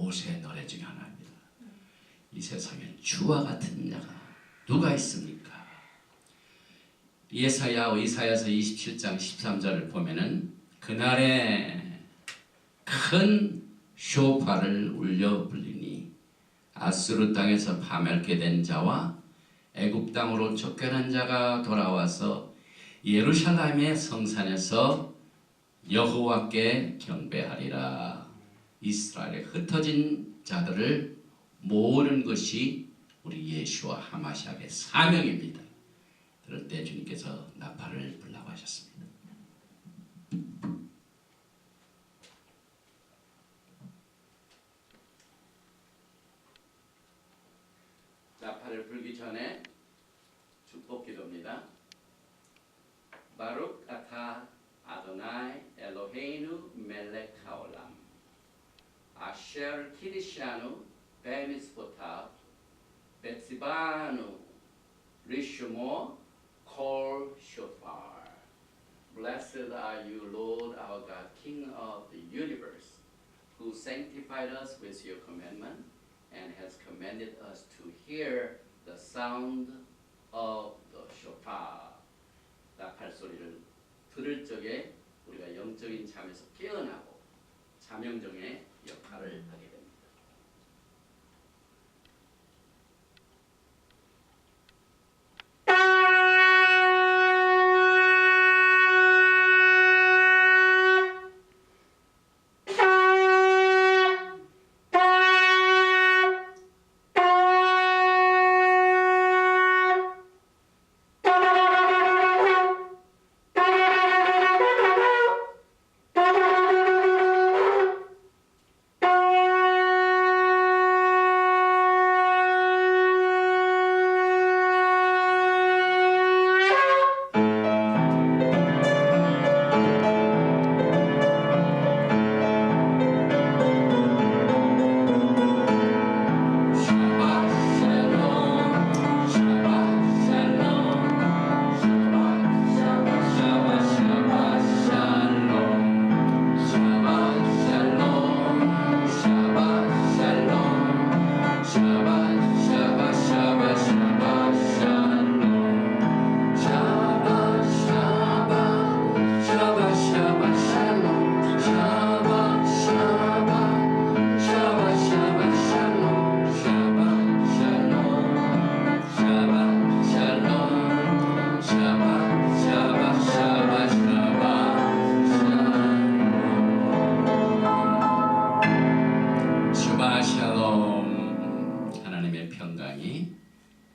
모세의 노래 중에 하나입니다. 이 세상에 주와 같은 자가 누가 있습니까? 이사야서 27장 13절을 보면은 그날에 큰 쇼파를 울려 불리니 아수르 땅에서 파멸케 된 자와 애굽 땅으로 쫓겨난 자가 돌아와서 예루살렘의 성산에서 여호와께 경배하리라. 이스라엘에 흩어진 자들을 모으는 것이 우리 예수와 하마시아의 사명입니다. 그럴 때 주님께서 나팔을 불라고 하셨습니다. 나팔을 불기 전에 축복 기도입니다. 바룩 아타 아도나이 엘로헤이누 멜렉 하올람 아셰르 키리샤누 베미스포타 베츠바누 리슈모 콜 쇼파르. Blessed are you, Lord our God, King of the universe, who sanctified us with your commandment and has commanded us to hear the sound of the shofar. 나팔 소리를 들을 적에 우리가 영적인 잠에서 깨어나고 자명종의 역할을 하게 됩니다.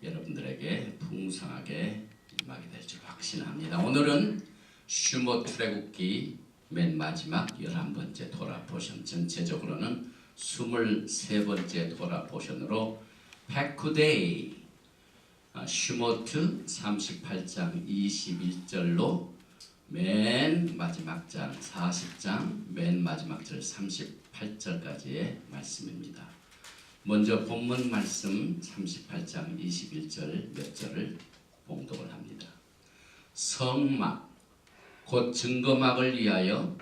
여러분들에게 풍성하게 임하게 될 줄 확신합니다. 오늘은 슈모 출애굽기 맨 마지막 11번째 토라 포션, 전체적으로는 23번째 토라 포션으로 페쿠데이 슈모트 38장 21절로 맨 마지막 장 40장 맨 마지막 절 38절까지의 말씀입니다. 먼저 본문 말씀 38장 21절 몇 절을 봉독을 합니다. 성막 곧 증거막을 위하여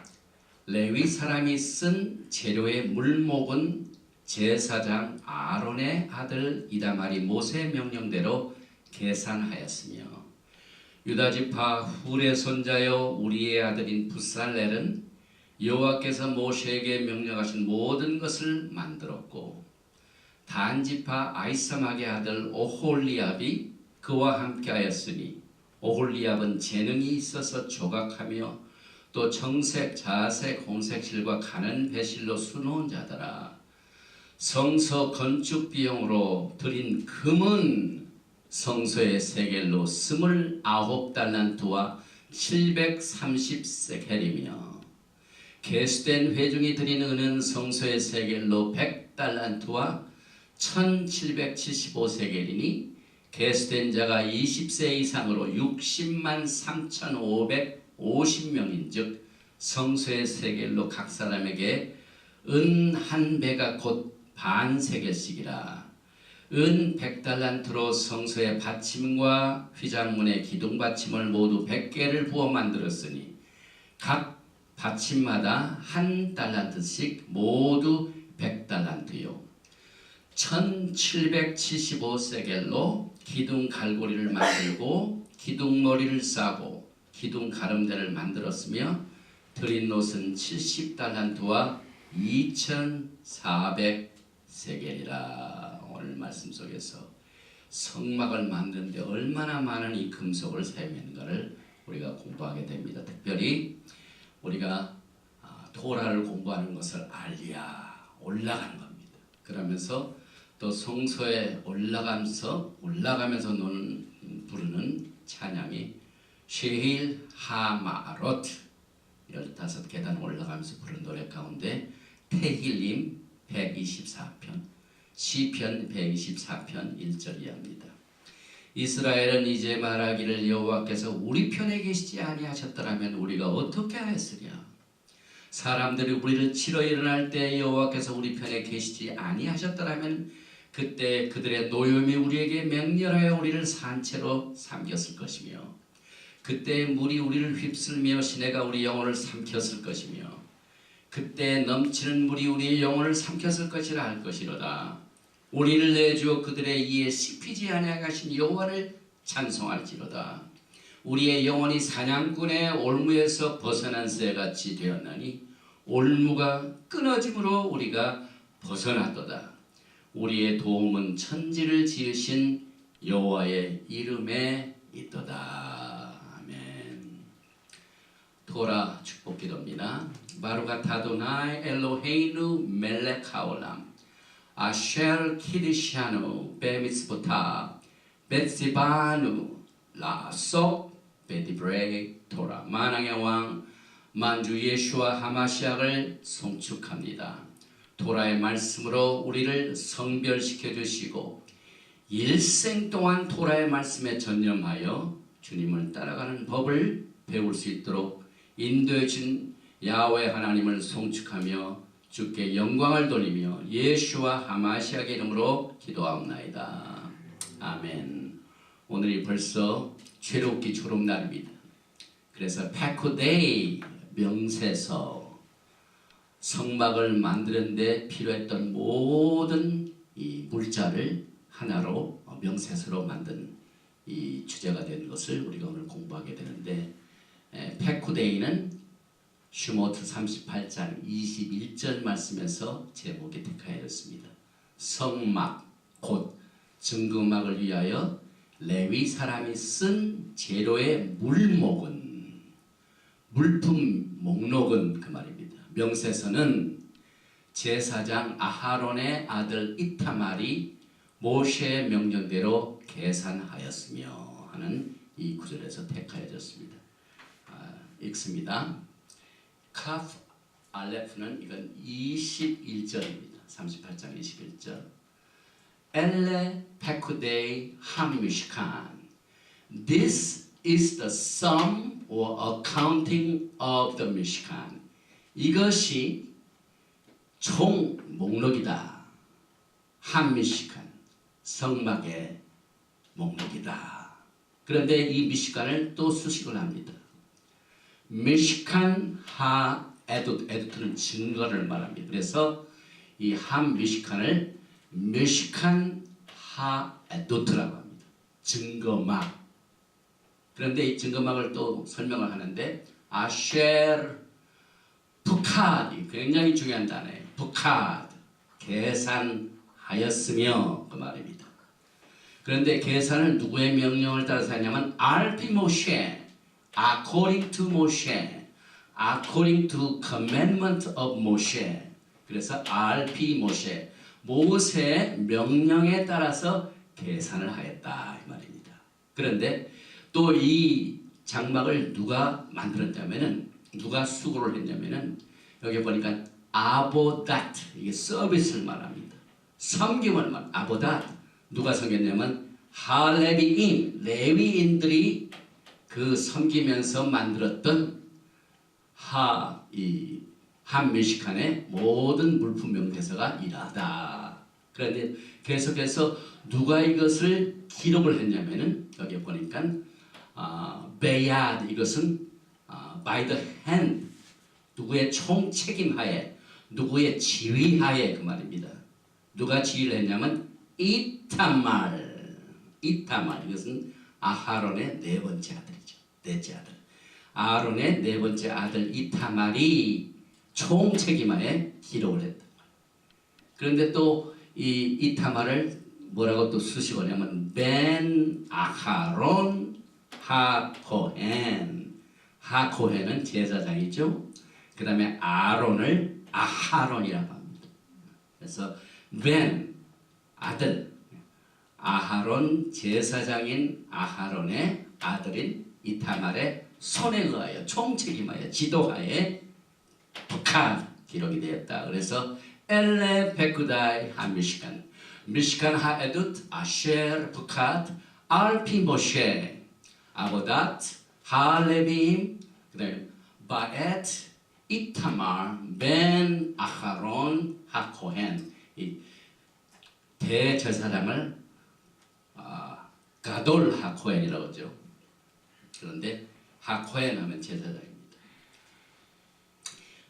레위 사람이 쓴 재료의 물목은 제사장 아론의 아들 이다말이 모세의 명령대로 계산하였으며 유다지파 훌의 손자여 우리의 아들인 부살렐은 여호와께서 모세에게 명령하신 모든 것을 만들었고 단지파 아이사막의 아들 오홀리압이 그와 함께하였으니 오홀리압은 재능이 있어서 조각하며 또 청색, 자색, 홍색 실과 가는 배실로 수놓은 자더라. 성서 건축 비용으로 들인 금은 성소의 세겔로 29달란트와 730세겔이며 개수된 회중이 들인 은은 성소의 세겔로 100달란트와 1775세겔이니 개수된 자가 20세 이상으로 60만 3,550명인 즉 성소의 세겔로 각 사람에게 은 한 배가 곧 반 세겔씩이라. 은 100달란트로 성소의 받침과 휘장문의 기둥 받침을 모두 100개를 부어 만들었으니 각 받침마다 한 달란트씩 모두 100달란트요 1775세겔로 기둥 갈고리를 만들고 기둥 머리를 싸고 기둥 가름대를 만들었으며 드린 놋은 70달란트와 2400세겔이라. 오늘 말씀 속에서 성막을 만드는데 얼마나 많은 이 금속을 사용했는가를 우리가 공부하게 됩니다. 특별히 우리가 토라를 공부하는 것을 알리야 올라가는 겁니다. 그러면서 또 성소에 올라가면서 부르는 찬양이 쉐힐 하마롯 15계단 올라가면서 부르는 노래 가운데 테힐림 124편, 시편 124편 1절 이하입니다. 이스라엘은 이제 말하기를 여호와께서 우리 편에 계시지 아니하셨더라면 우리가 어떻게 하였으랴. 사람들이 우리를 치러 일어날 때 여호와께서 우리 편에 계시지 아니하셨더라면 그때 그들의 노염이 우리에게 맹렬하여 우리를 산채로 삼켰을 것이며 그때 물이 우리를 휩쓸며 시내가 우리 영혼을 삼켰을 것이며 그때 넘치는 물이 우리의 영혼을 삼켰을 것이라 할 것이로다. 우리를 내주어 그들의 이에 씹히지 아니하신 여호와를 찬송할지로다. 우리의 영혼이 사냥꾼의 올무에서 벗어난 새같이 되었나니 올무가 끊어짐으로 우리가 벗어났도다. 우리의 도움은 천지를 지으신 여호와의 이름에 있도다. 아멘. 토라 축복기도입니다. 바루가 타도나이 엘로헤이누 멜렉 하올람 아쉘 키드샤누 베미스보타 베시바누 라속 베디브레이 토라. 만왕의 왕 만주 예수와 하마시아를 송축합니다. 토라의 말씀으로 우리를 성별시켜 주시고 일생 동안 토라의 말씀에 전념하여 주님을 따라가는 법을 배울 수 있도록 인도해 준 야훼 하나님을 송축하며 주께 영광을 돌리며 예수와 하마시아의 이름으로 기도하옵나이다. 아멘. 오늘이 벌써 최록기 졸업날입니다. 그래서 페코데이 명세서 성막을 만드는데 필요했던 모든 이 물자를 하나로 명세서로 만든 이 주제가 된 것을 우리가 오늘 공부하게 되는데 페코데이는 슈모트 38장 21절 말씀에서 제목이 택하였습니다. 성막 곧 증거막을 위하여 레위 사람이 쓴 재료의 물품 목록은 그 말입니다. 명세서는 제사장 아하론의 아들 이타말이 모세의 명령대로 계산하였으며 하는 이 구절에서 택하여졌습니다. 읽습니다. 카프 알레프는 이건 21절입니다. 38장 21절. 엘레 페쿠데이 함미시칸. This is the sum or accounting of the Mishkan. 이것이 총 목록이다. 함미시칸. 성막의 목록이다. 그런데 이 미시칸을 또 수식을 합니다. 미시칸 하 에두트는 증거를 말합니다. 그래서 이 함 미시칸을 미시칸 하 에두트라고 합니다. 증거막. 그런데 이 증거막을 또 설명을 하는데 아쉘 부카드, 굉장히 중요한 단어예요. 부카드, 계산하였으며 그 말입니다. 그런데 계산을 누구의 명령을 따라서 하냐면 RP 모세, according to Moshe, according to commandment of Moshe. 그래서 RP 모세, 모세의 명령에 따라서 계산을 하였다 이 말입니다. 그런데 또 이 장막을 누가 만들었냐면은 누가 수고를 했냐면은 여기 보니까 아보다트, 이게 서비스를 말합니다. 섬김을 말. 아보다트 누가 섬겼냐면 할레비인, 레위인들이 그 섬기면서 만들었던 한미시칸의 모든 물품 명태서가 이러하다. 그런데 계속해서 누가 이것을 기록을 했냐면은 여기 보니까 베야드, 이것은 by the hand, 누구의 총책임하에, 누구의 지휘하에 그 말입니다. 누가 지휘를 했냐면 이타말. 이것은 아하론의 네 번째 아들이죠. 넷째 아들. 아론의 네 번째 아들 이타말이 총책임하에 기록을 했단 말이에요. 그런데 또 이 이타말을 뭐라고 또 수식어냐면 벤 아하론 하코헨. 하코헨은 제사장이죠. 그 다음에 아론을 아하론이라고 합니다. 그래서 벤 아들 아하론 제사장인 아하론의 아들인 이타말의 손에 의하여 총책임하여 지도하에 북한 기록이 되었다. 그래서 엘레 베쿠다이 하 미시간 하 에두트 아셰르 북한 알피 모셰 아보닷 하 레비임 그다음에 바엣 이타말 벤 아하론 하 코헨. 이 대제사장을 가돌 하코헨이라고 하죠. 그런데 하코헨 하면 제사장입니다.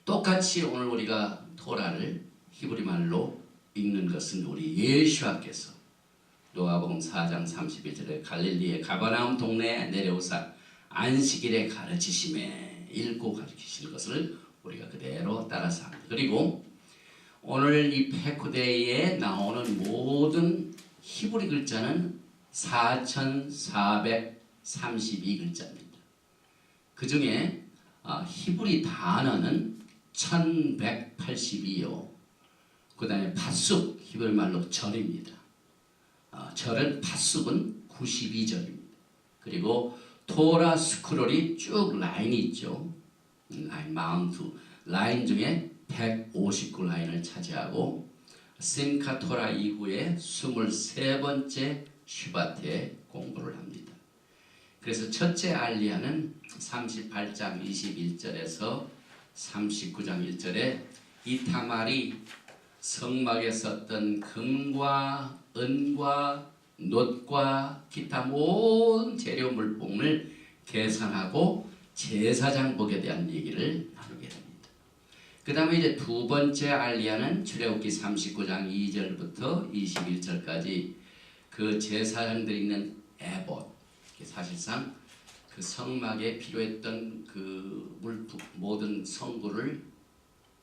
똑같이 오늘 우리가 토라를 히브리 말로 읽는 것은 우리 예수와께서 누가복음 4장 31절에 갈릴리의 가버나움 동네에 내려오사 안식일에 가르치심에 읽고 가르치시는 것을 우리가 그대로 따라서 합니다. 그리고 오늘 이 페쿠데이에 나오는 모든 히브리 글자는 4432글자입니다. 그 중에 히브리 단어는 1182요. 그 다음에 팥쑥, 히브리 말로 절입니다. 절은 팥쑥은 92절입니다. 그리고 토라 스크롤이 쭉 라인이 있죠. 라인 마운트 라인 중에 159라인을 차지하고 심카 토라 이후에 23번째 슈바트에 공부를 합니다. 그래서 첫째 알리아는 38장 21절에서 39장 1절에 이타말이 성막에 썼던 금과 은과 놋과 기타 모든 재료 물품을 계산하고 제사장복에 대한 얘기를 나누게 됩니다. 그 다음에 이제 두 번째 알리아는 출애굽기 39장 2절부터 21절까지 그 제사장들이 있는 에봇, 사실상 그 성막에 필요했던 그 물품 모든 성구를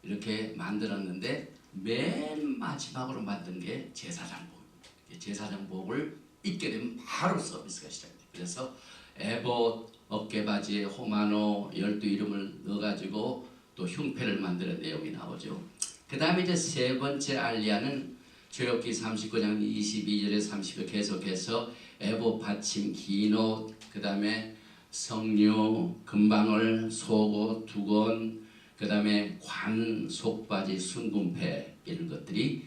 이렇게 만들었는데 맨 마지막으로 만든 게 제사장복입니다. 제사장복을 입게 되면 바로 서비스가 시작돼요. 그래서 에봇 어깨바지에 호마노 12이름을 넣어가지고 또 흉패를 만드는 내용이 나오죠. 그 다음에 이제 세 번째 알리아는 출애굽기 39장 22절에 30절 계속해서 에봇 받침 기노 그 다음에 성류 금방울 속옷 두건 그 다음에 관 속바지 순금패 이런 것들이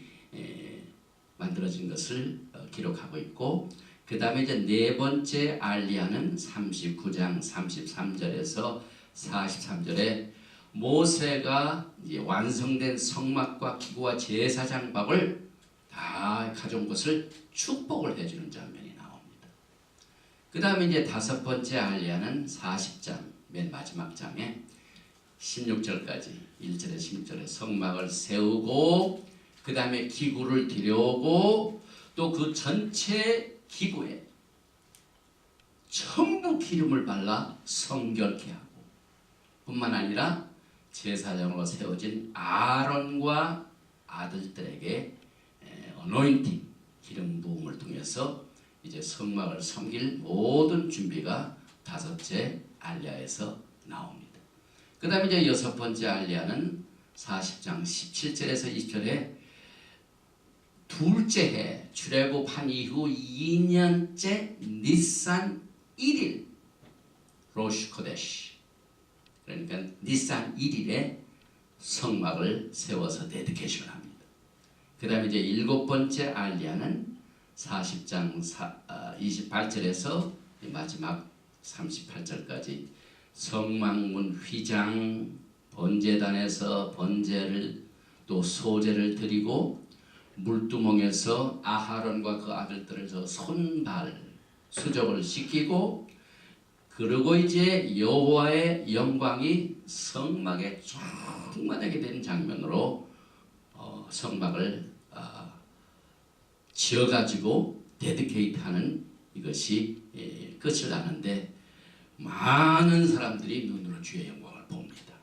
만들어진 것을 기록하고 있고 그 다음에 이제 네 번째 알리아는 39장 33절에서 43절에 모세가 이제 완성된 성막과 기구와 제사장박을 다 가져온 것을 축복을 해주는 장면이 나옵니다. 그 다음에 이제 다섯 번째 알리아는 40장 맨 마지막 장에 16절까지 1절에 16절에 성막을 세우고 그 다음에 기구를 들여오고 또 그 전체 기구에 전부 기름을 발라 성결케 하고 뿐만 아니라 제사장으로 세워진 아론과 아들들에게 어노인팅 기름 부음을 통해서 이제 성막을 섬길 모든 준비가 다섯째 알리아에서 나옵니다. 그 다음에 이제 여섯 번째 알리아는 40장 17절에서 20절에 둘째 해 출애굽한 이후 2년째 니산 1일 로시 코데시 그러니까 니산 1일에 성막을 세워서 데디케이션을 합니다. 그 다음에 이제 일곱 번째 알리아는 40장 28절에서 마지막 38절까지 성막문 휘장 번제단에서 번제를 또 소제를 드리고 물두멍에서 아하론과 그 아들들을 저 손발 수족을 시키고 그리고 이제 여호와의 영광이 성막에 충만하게 된 장면으로 성막을 지어가지고 데디케이트하는 이것이 끝을 나는데 많은 사람들이 눈으로 주의 영광을 봅니다.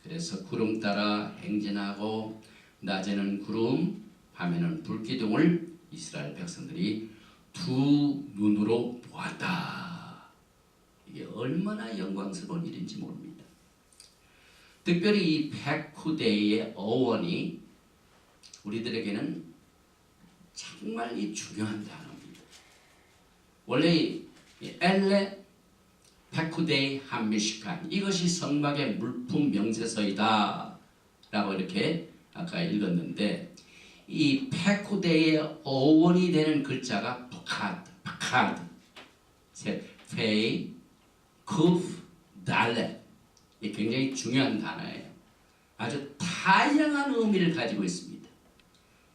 그래서 구름 따라 행진하고 낮에는 구름, 밤에는 불기둥을 이스라엘 백성들이 두 눈으로 보았다. 이게 얼마나 영광스러운 일인지 모릅니다. 특별히 이 백후대의 어원이 우리들에게는 정말 이 중요한 단어입니다. 원래 엘레 백후데이 한미시칸 이것이 성막의 물품 명세서이다 라고 이렇게 아까 읽었는데 이 백후데이의 어원이 되는 글자가 파카드 페이 쿠프 달레 이 굉장히 중요한 단어예요. 아주 다양한 의미를 가지고 있습니다.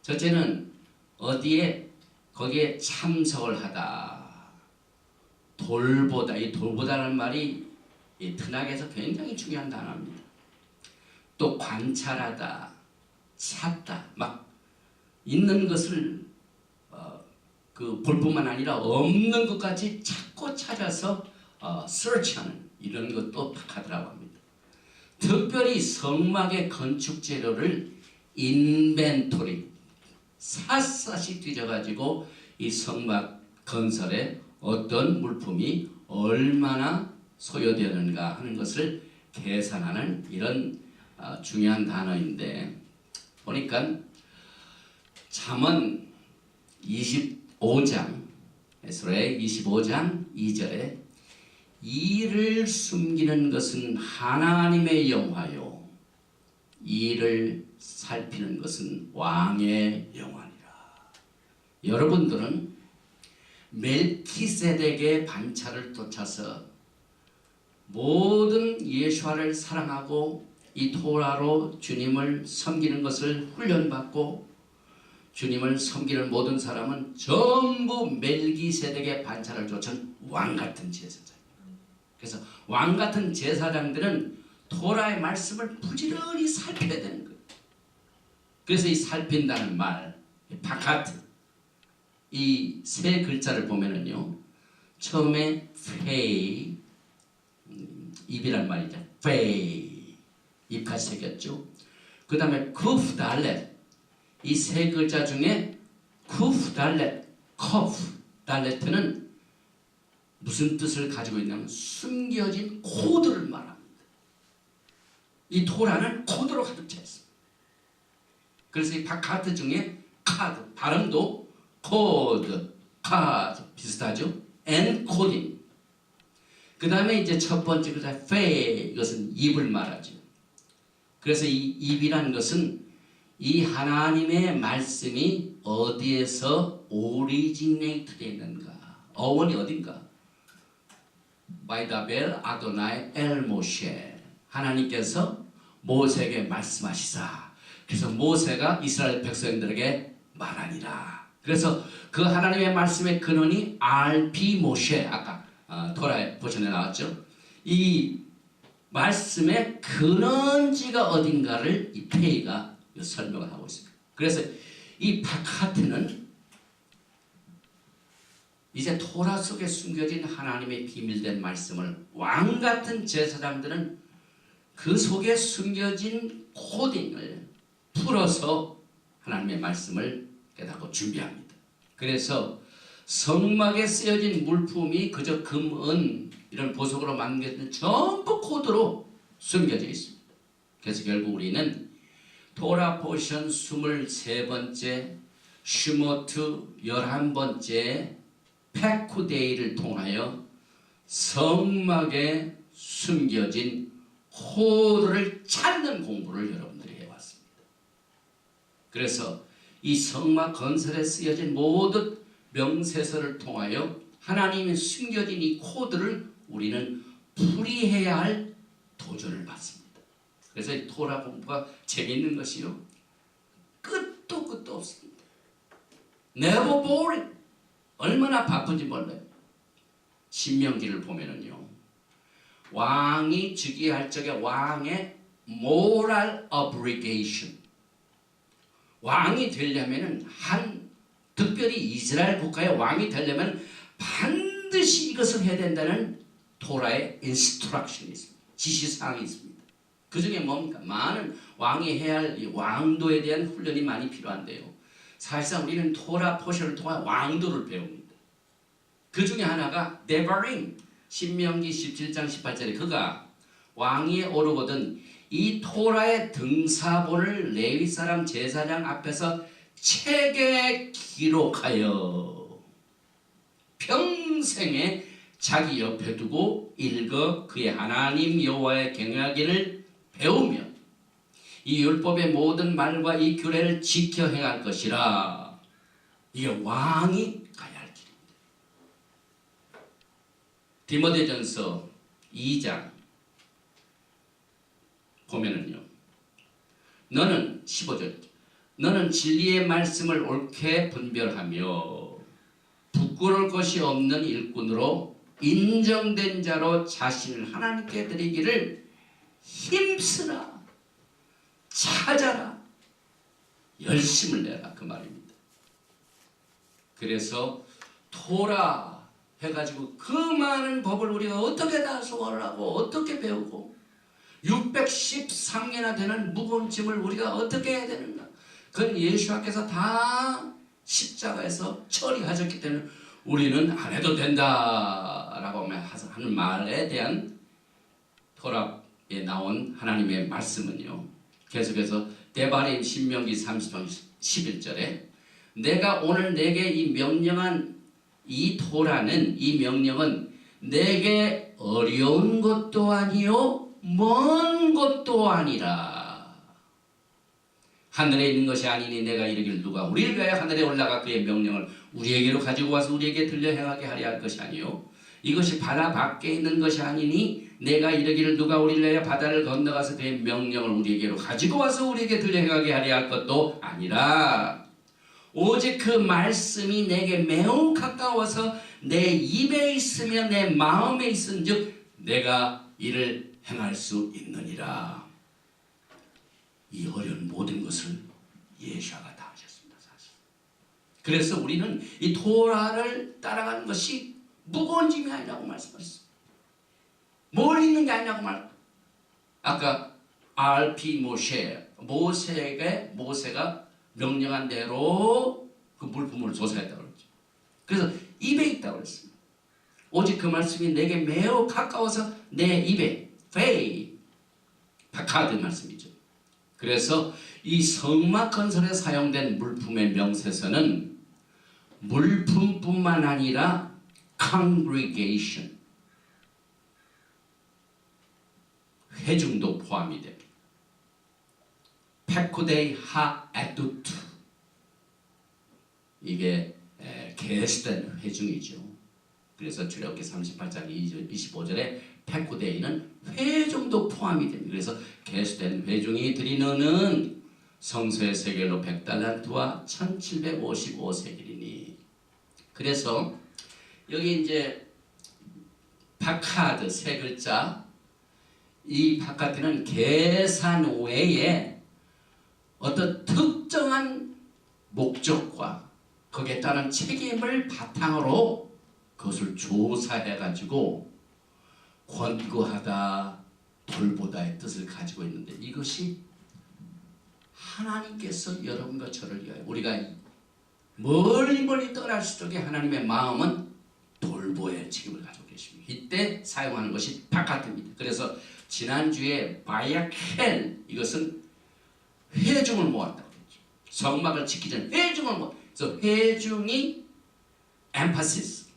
첫째는 어디에 거기에 참석을 하다. 돌보다, 이 돌보다는 말이 이 트낙에서 굉장히 중요한 단어입니다. 또 관찰하다, 찾다, 막 있는 것을 볼 뿐만 아니라 없는 것까지 찾고 찾아서 search하는 이런 것도 파카드라고 합니다. 특별히 성막의 건축 재료를 인벤토리 샅샅이 뒤져가지고 이 성막 건설에 어떤 물품이 얼마나 소요되는가 하는 것을 계산하는 이런 중요한 단어인데 보니까 잠언 25장 에스라의 25장 2절에 이를 숨기는 것은 하나님의 영화요 이를 살피는 것은 왕의 영화니라. 여러분들은 멜키세덱의 반차를 쫓아서 모든 예수와를 사랑하고 이 토라로 주님을 섬기는 것을 훈련받고 주님을 섬기는 모든 사람은 전부 멜기세덱의 반차를 쫓은 왕같은 제사장입니다. 그래서 왕같은 제사장들은 토라의 말씀을 부지런히 살펴야 되는 거예요. 그래서 이 살핀다는 말, 파카트 이 세 글자를 보면은요 처음에 페이 입이란 말이죠. 페이 입까지 새겼죠. 그 다음에 쿠프달렛 이 세 글자 중에 쿠프달렛 커프달렛은 무슨 뜻을 가지고 있냐면 숨겨진 코드를 말합니다. 이 토라는 코드로 가득 차 있습니다. 그래서 이 파카트 중에 카드 발음도 코드, 카드 비슷하죠? 엔코딩. 그 다음에 이제 첫 번째 글자 페 이것은 입을 말하죠. 그래서 이 입이라는 것은 이 하나님의 말씀이 어디에서 오리지네이트 되어 있는가? 어원이 어딘가? 바이다벨 아도나이 엘 모셰 하나님께서 모세에게 말씀하시사. 그래서 모세가 이스라엘 백성들에게 말하니라. 그래서 그 하나님의 말씀의 근원이 RP 모셰 아까 토라의 버전에 나왔죠. 이 말씀의 근원지가 어딘가를 이 페이가 설명을 하고 있습니다. 그래서 이 파카트는 이제 토라 속에 숨겨진 하나님의 비밀된 말씀을 왕같은 제사장들은 그 속에 숨겨진 코딩을 풀어서 하나님의 말씀을 깨닫고 준비합니다. 그래서 성막에 쓰여진 물품이 그저 금, 은 이런 보석으로 만든 전부 코드로 숨겨져 있습니다. 그래서 결국 우리는 토라 포션 23번째, 슈모트 11번째 페쿠데이를 통하여 성막에 숨겨진 코드를 찾는 공부를 여러분들이 해왔습니다. 그래서 이 성막 건설에 쓰여진 모든 명세서를 통하여 하나님의 숨겨진 이 코드를 우리는 풀이해야 할 도전을 받습니다. 그래서 이 토라 공부가 재미있는 것이요 끝도 없습니다. Never boring. 얼마나 바쁜지 몰라요. 신명기를 보면은요 왕이 즉위할 적에 왕의 moral obligation 왕이 되려면은 한 특별히 이스라엘 국가의 왕이 되려면 반드시 이것을 해야 된다는 토라의 인스트럭션이 있습니다. 지시사항이 있습니다. 그 중에 뭡니까? 많은 왕이 해야 할 이 왕도에 대한 훈련이 많이 필요한데요. 사실상 우리는 토라 포션을 통한 왕도를 배웁니다. 그 중에 하나가 데바링, 신명기 17장 18절에 그가 왕위에 오르거든 이 토라의 등사본을 레위 사람 제사장 앞에서 책에 기록하여 평생에 자기 옆에 두고 읽어 그의 하나님 여호와의 경외하기를 배우며 이 율법의 모든 말과 이 규례를 지켜 행할 것이라. 이게 왕이 가야 할 길입니다. 디모데전서 2장 보면은요, 너는 15절 너는 진리의 말씀을 옳게 분별하며 부끄러울 것이 없는 일꾼으로 인정된 자로 자신을 하나님께 드리기를 힘쓰라. 찾아라. 열심을 내라. 그 말입니다. 그래서 토라 해가지고 그 많은 법을 우리가 어떻게 다 소화를 하고 어떻게 배우고 613개나 되는 무거운 짐을 우리가 어떻게 해야 되는가. 그건 예수께서 다 십자가에서 처리하셨기 때문에 우리는 안 해도 된다라고 하는 말에 대한 토라에 나온 하나님의 말씀은요. 계속해서 데바림 신명기 30장 11절에 내가 오늘 내게 이 명령한 이 토라는 이 명령은 내게 어려운 것도 아니요 먼 것도 아니라. 하늘에 있는 것이 아니니 내가 이르기를 누가 우리를 위하여 하늘에 올라가 그의 명령을 우리에게로 가지고 와서 우리에게 들려 행하게 하려 할 것이 아니요 이것이 바다 밖에 있는 것이 아니니 내가 이르기를 누가 우리를 위하여 바다를 건너가서 그의 명령을 우리에게로 가지고 와서 우리에게 들려 행하게 하려 할 것도 아니라 오직 그 말씀이 내게 매우 가까워서 내 입에 있으며 내 마음에 있은즉 내가 이를 행할 수 있느니라. 이 어려운 모든 것을 예수가 다 하셨습니다. 사실. 그래서 우리는 이 토라를 따라가는 것이 무거운 짐이 아니라고 말씀하셨어요. 뭘 읽는 게 아니라고 말. 아까 RP 모세에게 모세가 명령한 대로 그 물품을 조사했다고 그랬죠. 그래서 입에 있다고 그랬습니다. 오직 그 말씀이 내게 매우 가까워서 내 입에 파카드 말씀이죠. 그래서 이 성막 건설에 사용된 물품의 명세서는 물품뿐만 아니라 congregation, 회중도 포함이 됩니다. 페코데이 하 에두투, 이게 개수된 회중이죠. 그래서 출애굽기 38장 25절에 페코데이는 회중도 포함이 됩니다. 그래서 개수된 회중이 드리는 성소의 세겔로 100달란트와 1755세겔이니. 그래서 여기 이제 파카드 세 글자, 이 파카드는 계산 외에 어떤 특정한 목적과 거기에 따른 책임을 바탕으로 그것을 조사해가지고 권고하다, 돌보다의 뜻을 가지고 있는데 이것이 하나님께서 여러분과 저를 위하여 우리가 멀리 떠날 수적에 하나님의 마음은 돌보의 책임을 가지고 계십니다. 이때 사용하는 것이 파카트입니다. 그래서 지난주에 바야켈, 이것은 회중을 모았다고 했죠. 성막을 짓기 전에 회중을 모았다. 그래서 회중이 emphasis,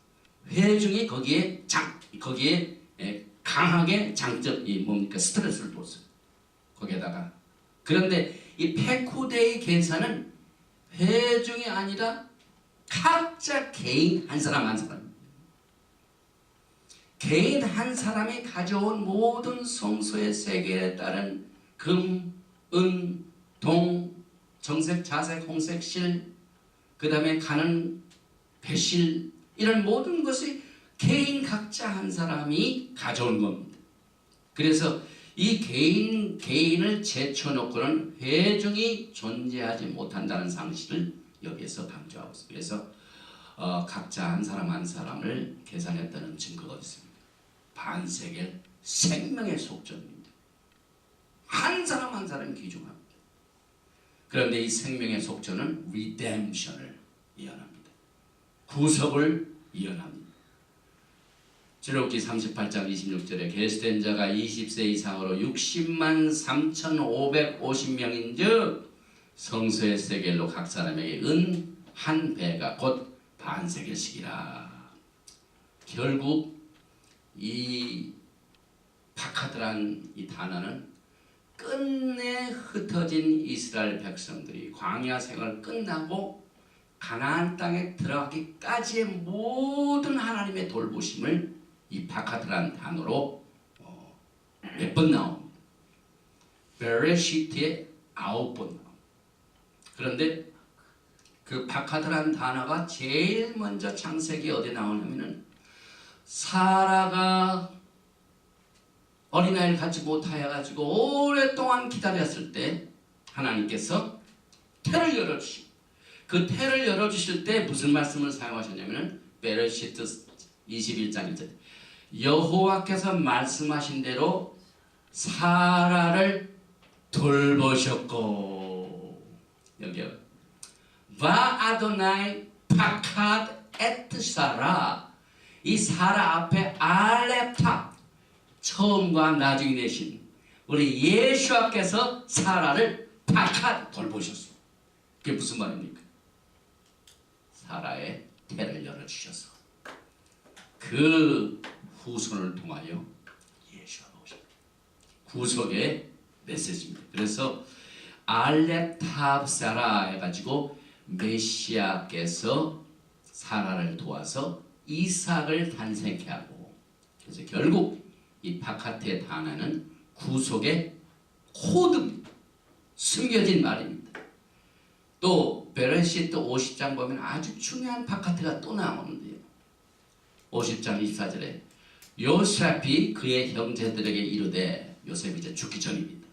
회중이 거기에 강하게 장점이 뭡니까? 스트레스를 뒀어요. 거기에다가. 그런데 이 페쿠데이 계산은 회중이 아니라 각자 개인 한 사람 한 사람, 개인 한 사람이 가져온 모든 성소의 세계에 따른 금, 은, 동, 정색, 자색, 홍색, 실, 그 다음에 가는 배실, 이런 모든 것이 개인 각자 한 사람이 가져온 겁니다. 그래서 이 개인을 제쳐놓고는 회중이 존재하지 못한다는 상식을 여기에서 강조하고 있습니다. 그래서 각자 한 사람 한 사람을 계산했다는 증거가 있습니다. 반세겔 생명의 속전입니다. 한 사람 한 사람이 귀중합니다. 그런데 이 생명의 속전은 redemption을 예언합니다. 구속을 예언합니다. 출애굽기 38장 26절에 계수된 자가 20세 이상으로 60만 3,550명인즉 성소의 세겔로 각 사람에게 은 한 배가 곧 반세겔씩이라. 결국 이 파카드란 이 단어는 끝내 흩어진 이스라엘 백성들이 광야 생활 끝나고 가나안 땅에 들어가기까지의 모든 하나님의 돌보심을 이 파카드란 단어로 몇 번 나옵니다. 베레시트에 9번 나옵니다. 그런데 그 파카드란 단어가 제일 먼저 창세기 어디 나오냐면은 사라가 어린아이를 갖지 못하여 가지고 오랫동안 기다렸을 때 하나님께서 태를 열어주시고 그 태를 열어주실 때 무슨 말씀을 사용하셨냐면은 베레시트 21장 1절 여호와께서 말씀하신 대로 사라를 돌보셨고 여기요 바 아도나이 파카드 에트 사라 이 사라 앞에 알렙탑 처음과 나중에 되신 우리 예수께서 사라를 파카드 돌보셨어. 그게 무슨 말입니까? 사라의 태를 열어주셔서 그 후손을 통하여 예수가 오셨다. 구속의 메시지입니다. 그래서 알렙탑 사라 해가지고 메시아께서 사라를 도와서 이삭을 탄생케 하고 그래서 결국 이 파카트의 단어는 구속의 코드입니다. 숨겨진 말입니다. 또 베레시트 50장 보면 아주 중요한 파카트가 또 나오는데요. 50장 24절에 요셉이 그의 형제들에게 이르되 요셉이 이제 죽기 전입니다.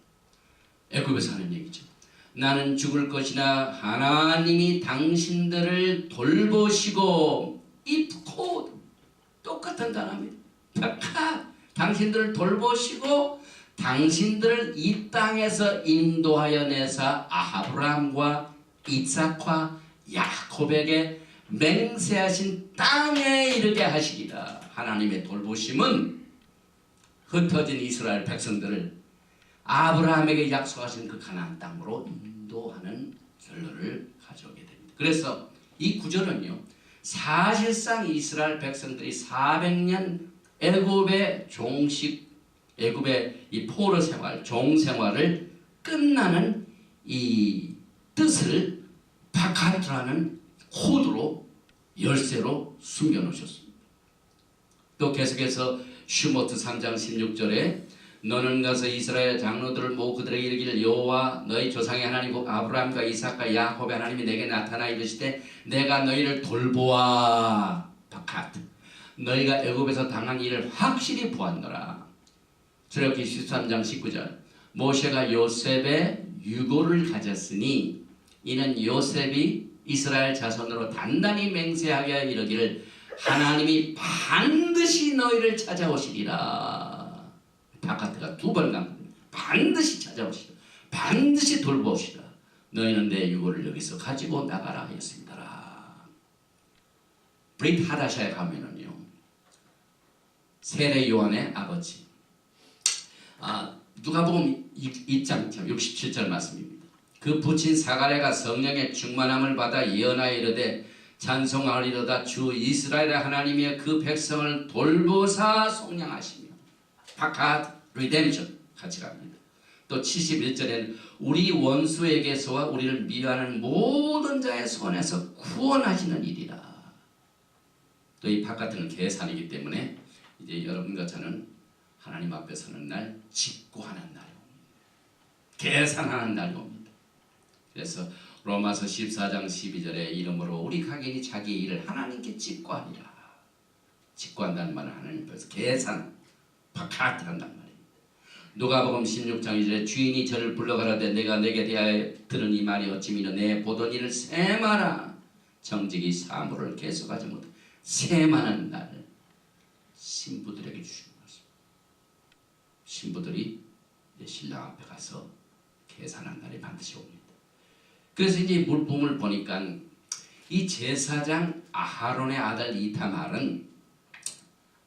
애굽에서 하는 얘기죠. 나는 죽을 것이나 하나님이 당신들을 돌보시고 이 코드 똑같은 단어입니다. 파카 당신들을 돌보시고 당신들을 이 땅에서 인도하여 내사 아브라함과 이삭과 야곱에게 맹세하신 땅에 이르게 하시리라. 하나님의 돌보심은 흩어진 이스라엘 백성들을 아브라함에게 약속하신 그 가나안 땅으로 인도하는 결론을 가져오게 됩니다. 그래서 이 구절은요. 사실상 이스라엘 백성들이 400년 애굽의 애굽의 이 포로 생활, 종 생활을 끝나는 이 뜻을 파카트라는 코드로 열쇠로 숨겨놓으셨습니다. 또 계속해서 슈모트 3장 16절에 너는 가서 이스라엘 장로들을 모으고 그들에게 이르기를 여호와 너희 조상의 하나님 곧 아브라함과 이삭과 야곱의 하나님이 내게 나타나 이르시되 내가 너희를 돌보아 파카트 너희가 애굽에서 당한 일을 확실히 보았노라. 출애굽기 13장 19절 모세가 요셉의 유고를 가졌으니 이는 요셉이 이스라엘 자손으로 단단히 맹세하게 이르기를 하나님이 반드시 너희를 찾아오시리라. 바카트가 두 번 강조합니다. 반드시 찾아오시라. 반드시 돌보시라. 너희는 내 유고를 여기서 가지고 나가라 하였습니다. 브릿 하다샤에 가면은요. 세례 요한의 아버지 누가복음 2장 67절 말씀입니다. 그 부친 사가랴가 성령의 충만함을 받아 예언하여 이르되 찬송하리로다 주 이스라엘의 하나님의 그 백성을 돌보사 속량하시며 파카트 리뎀션 같이 갑니다. 또 71절에는 우리 원수에게서와 우리를 미워하는 모든 자의 손에서 구원하시는 일이라. 또 이 파카트는 계산이기 때문에 이제 여러분과 저는 하나님 앞에 서는 날 직구하는 날이 옵니다. 계산하는 날이 옵니다. 그래서 로마서 14장 12절에 이러므로 우리 각인이 자기 일을 하나님께 직구하리라. 직구한다는 말은 하나님 앞에서 계산, 파카트 한다는 말입니다. 누가복음 16장 2절에 주인이 저를 불러가라되 내가 내게 대하여 들은 이 말이 어찌미는 내 보던 일을 세마라 정직이 사물을 계속하지 못해 세마는 날을 신부들에게 주시는 것입니다. 신부들이 신랑 앞에 가서 계산한 날이 반드시 옵니다. 그래서 이제 물품을 보니까 이 제사장 아하론의 아들 이타말은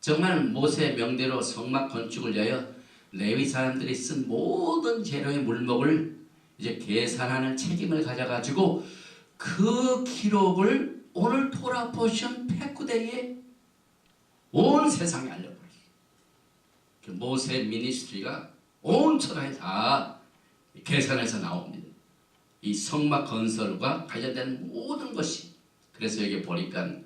정말 모세 명대로 성막 건축을 위하여 레위 사람들이 쓴 모든 재료의 물목을 이제 계산하는 책임을 가져가지고 그 기록을 오늘 토라 포션 패쿠데이에 온 세상에 알려버렸어요. 모세 미니스트리가 온 천하에 다 계산해서 나옵니다. 이 성막 건설과 관련된 모든 것이. 그래서 여기 보니까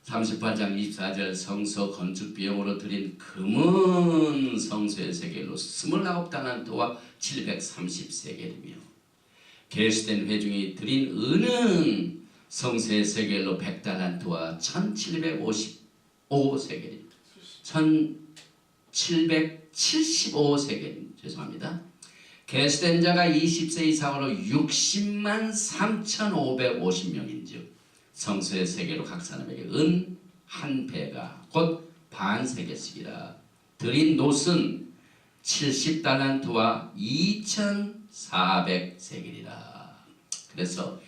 38장 24절 성소 건축 비용으로 드린 금은 성소의 세겔로 29달란트와 730세겔이며 계수된 회중이 드린 은은 성소의 세겔로 100달란트와 1755세겔 1775세겔 죄송합니다. 계수된 자가 20세 이상으로 60만 3,550명인즉 성소의 세계로 각 사람에게 은 한 배가 곧 반세겔씩이라 드린 놋은 70달란트와 2,400세겔이라. 그래서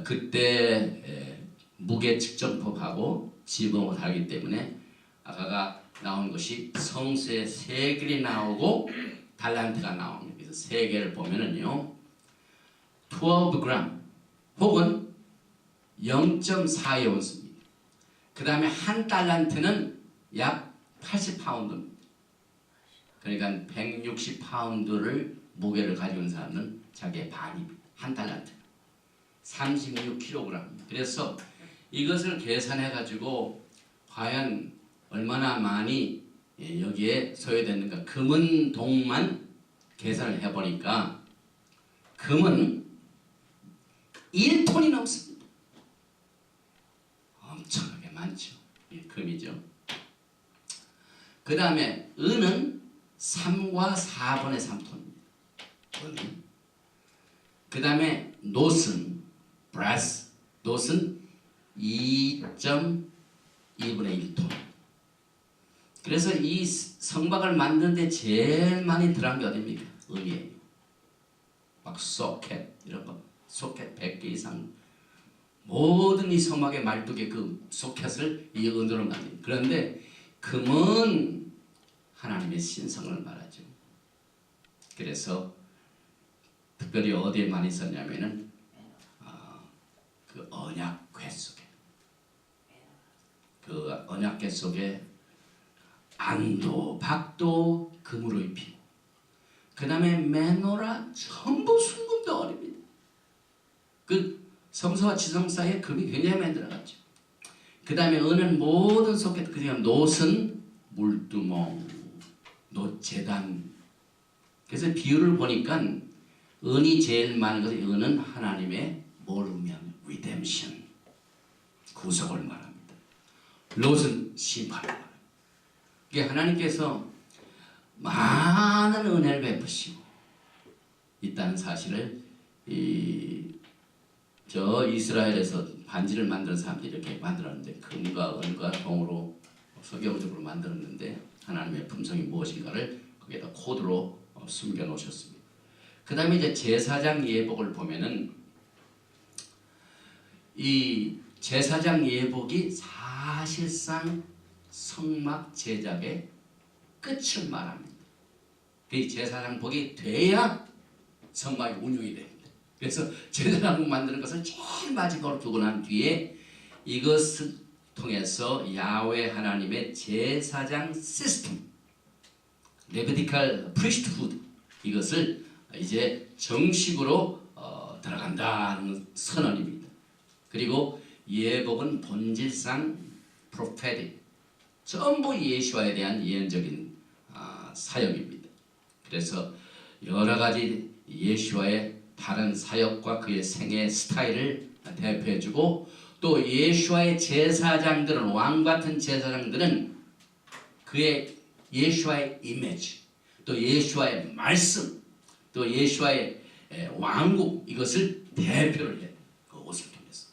그때 무게 측정법하고 지붕을 하기 때문에 아까가 나온 것이 성소의 세겔이 나오고 달란트가 나옵니다. 그래서 세겔을 보면은요 12g 혹은 0.4의 온수입니다. 그 다음에 한 달란트는 약 80파운드입니다. 그러니까 160파운드를 무게를 가지고 있는 사람은 자기의 반입니다. 한 달란트 36kg. 그래서 이것을 계산해 가지고 과연 얼마나 많이 여기에 소요됐는가. 금은 동만 계산을 해보니까 금은 1톤이 넘습니다. 엄청나게 많죠. 금이죠. 그 다음에 은은 3과 4분의 3톤입니다. 은은. 그 다음에 놋은 brass, 놋은 2.2분의 1톤. 그래서 이 성막을 만드는데 제일 많이 들어간 게 어딥니까? 은이에요. 막 소켓 이런 거, 소켓 100개 이상. 모든 이 성막의 말뚝의 그 소켓을 이 은으로 만듭니다. 그런데 금은 하나님의 신성을 말하죠. 그래서 특별히 어디에 많이 썼냐면은 그 언약궤 속에, 그 언약궤 속에 안도, 박도 금으로 입히고, 그 다음에 메노라 전부 순금덩어리입니다. 그 성소와 지성 사이에 금이 굉장히 많이 들어갔죠. 그 다음에 은은 모든 소켓, 그냥 놋은 물두멍, 놋재단. 그래서 비율을 보니까 은이 제일 많은 것은 은은 하나님의 뭘 의미하면 리뎀션, 구속을 말합니다. 놋은 심판을 말합니다. 이게 하나님께서 많은 은혜를 베푸시고 있다는 사실을 저 이스라엘에서 반지를 만드는 사람들이 이렇게 만들었는데 금과 은과 동으로 석영적으로 만들었는데 하나님의 품성이 무엇인가를 거기에다 코드로 숨겨 놓으셨습니다. 그 다음에 이제 제사장 예복을 보면은 이 제사장 예복이 사실상 성막 제작의 끝을 말합니다. 그 제사장복이 돼야 성막이 운영이 됩니다. 그래서 제사장복 만드는 것을 제일 마지막으로 두고 난 뒤에 이것을 통해서 야훼 하나님의 제사장 시스템, 레비티컬 프리스트후드, 이것을 이제 정식으로 들어간다는 선언입니다. 그리고 예복은 본질상 프로페틱, 전부 예수와에 대한 예언적인 사역입니다. 그래서 여러 가지 예수와의 다른 사역과 그의 생애 스타일을 대표해주고, 또 예수와의 제사장들은, 왕 같은 제사장들은 그의 예수와의 이미지, 또 예수와의 말씀, 또 예수와의 왕국, 이것을 대표를 해요. 그 옷을 통해서.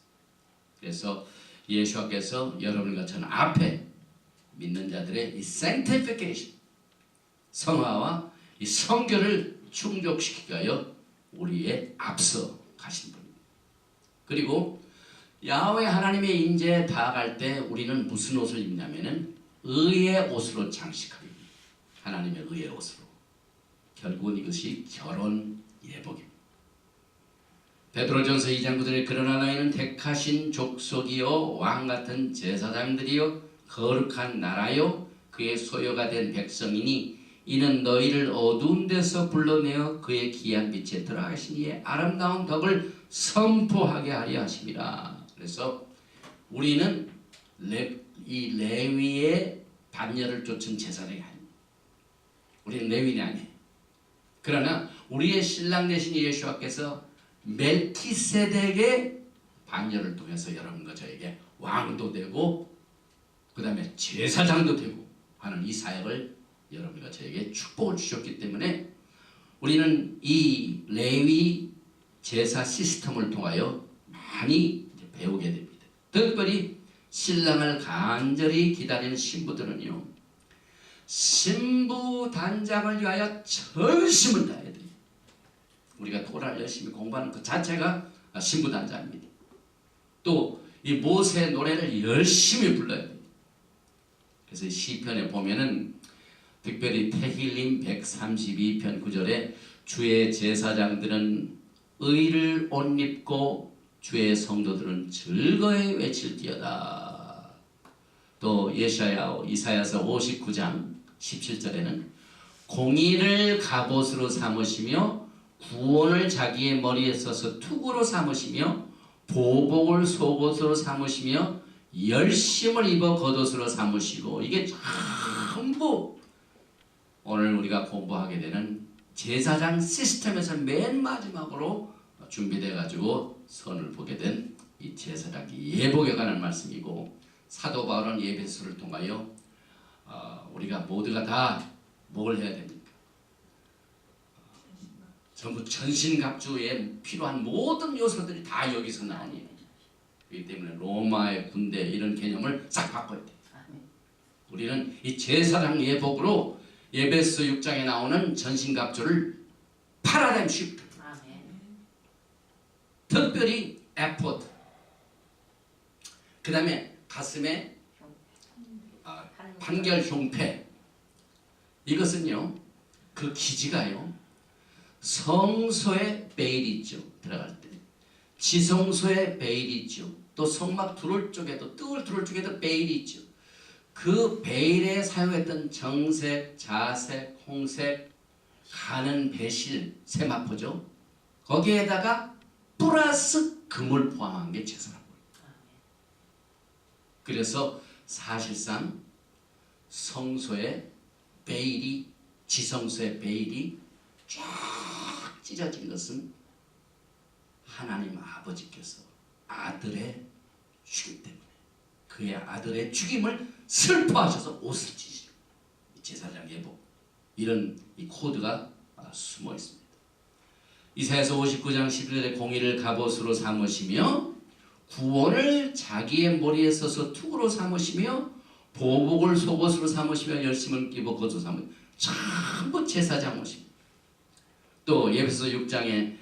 그래서 예수께서 여러분과 저는 앞에 믿는 자들의 이 sanctification, 성화와 이 성결을 충족시키기 위하여 우리의 앞서 가신 분입니다. 그리고 야훼 하나님의 임재에 다가갈 때 우리는 무슨 옷을 입냐면은 의의 옷으로 장식하게 됩니다. 하나님의 의의 옷으로. 결국은 이것이 결혼 예복입니다. 베드로전서 2장 9절에 그러나 너희는 택하신 족속이요 왕같은 제사장들이요 거룩한 나라요 그의 소유가 된 백성이니 이는 너희를 어두운 데서 불러내어 그의 귀한 빛에 들어가신 이의 아름다운 덕을 선포하게 하려 하심이라. 그래서 우리는 이 레위의 반열을 쫓은 제사장이 아닙니다. 우리는 레위는 아니에요. 그러나 우리의 신랑 되신 예수께서 멜키세덱의 반열을 통해서 여러분과 저에게 왕도 되고 그 다음에 제사장도 되고 하는 이 사역을 여러분과 저에게 축복을 주셨기 때문에 우리는 이 레위 제사 시스템을 통하여 많이 배우게 됩니다. 특별히 신랑을 간절히 기다리는 신부들은요, 신부 단장을 위하여 전심을 다해야 됩니다. 우리가 토라를 열심히 공부하는 그 자체가 신부 단장입니다. 또 이 모세의 노래를 열심히 불러야 됩니다. 그래서 시편에 보면은 특별히 테힐림 132편 9절에 주의 제사장들은 의를 옷 입고 주의 성도들은 즐거이 외칠지어다. 또 이사야서 59장 17절에는 공의를 갑옷으로 삼으시며 구원을 자기의 머리에 써서 투구로 삼으시며 보복을 속옷으로 삼으시며 열심을 입어 겉옷으로 삼으시고, 이게 전부 오늘 우리가 공부하게 되는 제사장 시스템에서 맨 마지막으로 준비돼 가지고 선을 보게 된 이 제사장 예복에 관한 말씀이고, 사도 바울은 에베소를 통하여 우리가 모두가 다 뭘 해야 됩니까? 전부 전신갑주에 필요한 모든 요소들이 다 여기서 나오니, 그렇기 때문에 로마의 군대 이런 개념을 싹 바꿔야 돼. 우리는 이 제사장 예복으로 에베소 6장에 나오는 전신갑주를 파라다임 시프트, 특별히 에포드, 그 다음에 가슴에 판결 흉패, 이것은요 그 기지가요 성소의 베일이 있죠. 들어갈 때 지성소의 베일이 있죠. 또 성막 둘 쪽에도, 뜰 둘 쪽에도 베일이 있죠. 그 베일에 사용했던 정색, 자색, 홍색, 가는 배실, 세마포죠. 거기에다가 플러스 금을 포함한 게 제사라고요. 그래서 사실상 성소의 베일이, 지성소의 베일이 쫙 찢어진 것은 하나님 아버지께서 아들의 죽임 때문에, 그의 아들의 죽임을 슬퍼하셔서 옷을 찢으시고, 제사장 예복, 이런 이 코드가 숨어 있습니다. 이사야서 59장 11절에 공의를 갑옷으로 삼으시며 구원을 자기의 머리에 써서 투구로 삼으시며 보복을 속옷으로 삼으시며 열심을 입어 겉옷 삼으시며, 전부 제사장 옷입니다. 또 에베소 6장의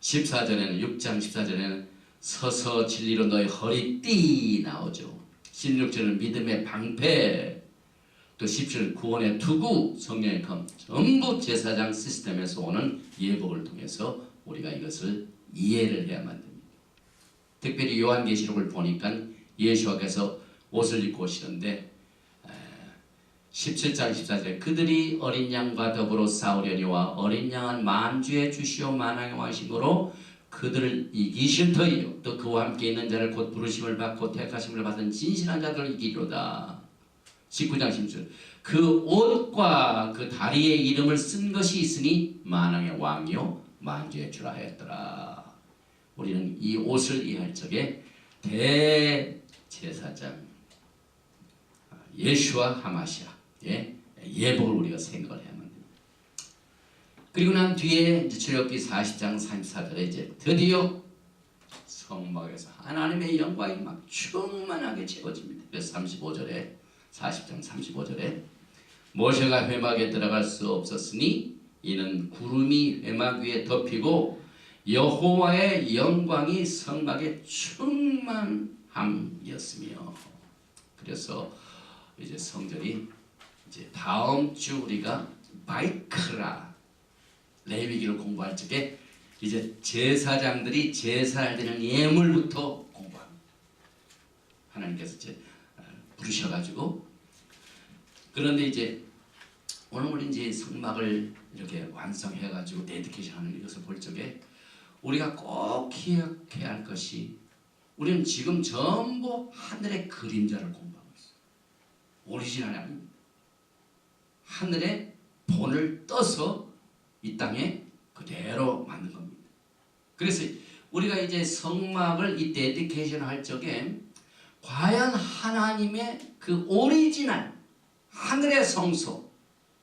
14절에는 6장 14절에는 서서 진리로 너의 허리띠 나오죠. 16절은 믿음의 방패, 또 17절 구원의 투구, 성령의 검, 전부 제사장 시스템에서 오는 예복을 통해서 우리가 이것을 이해를 해야만 됩니다. 특별히 요한계시록을 보니까 예수께서 옷을 입고 오시는데 17장 14절에 그들이 어린 양과 더불어 싸우려니와 어린 양은 만주의 주시오 만왕의 왕이시므로 그들을 이기실 터이요 또 그와 함께 있는 자를 곧 부르심을 받고 택하심을 받은 진실한 자들을 이기리로다. 19장 10절 그 옷과 그 다리에 이름을 쓴 것이 있으니 만왕의 왕이요 만주의 주라 하였더라. 우리는 이 옷을 이해할 적에 대제사장 예수와 하마시아 예복을 우리가 생각을 해야만 됩니다. 그리고 난 뒤에 이제 출애굽기 40장 34절에 이제 드디어 성막에서 하나님의 영광이 막 충만하게 채워집니다. 그래서 35절에 40장 35절에 모세가 회막에 들어갈 수 없었으니 이는 구름이 회막 위에 덮이고 여호와의 영광이 성막에 충만함이었으며. 그래서 이제 성전이 이제 다음 주 우리가 마이크라 레위기를 공부할 적에 이제 제사장들이 제사할 때는 예물부터 공부합니다. 하나님께서 이제 부르셔가지고. 그런데 이제 오늘 우리 이제 성막을 이렇게 완성해가지고 데디케이션하는 이것을 볼 적에 우리가 꼭 기억해야 할 것이, 우리는 지금 전부 하늘의 그림자를 공부하고 있어요. 오리지널이 아닙니다. 하늘의 본을 떠서 이 땅에 그대로 만든 겁니다. 그래서 우리가 이제 성막을 이 데디케이션 할 적에 과연 하나님의 그 오리지널 하늘의 성소,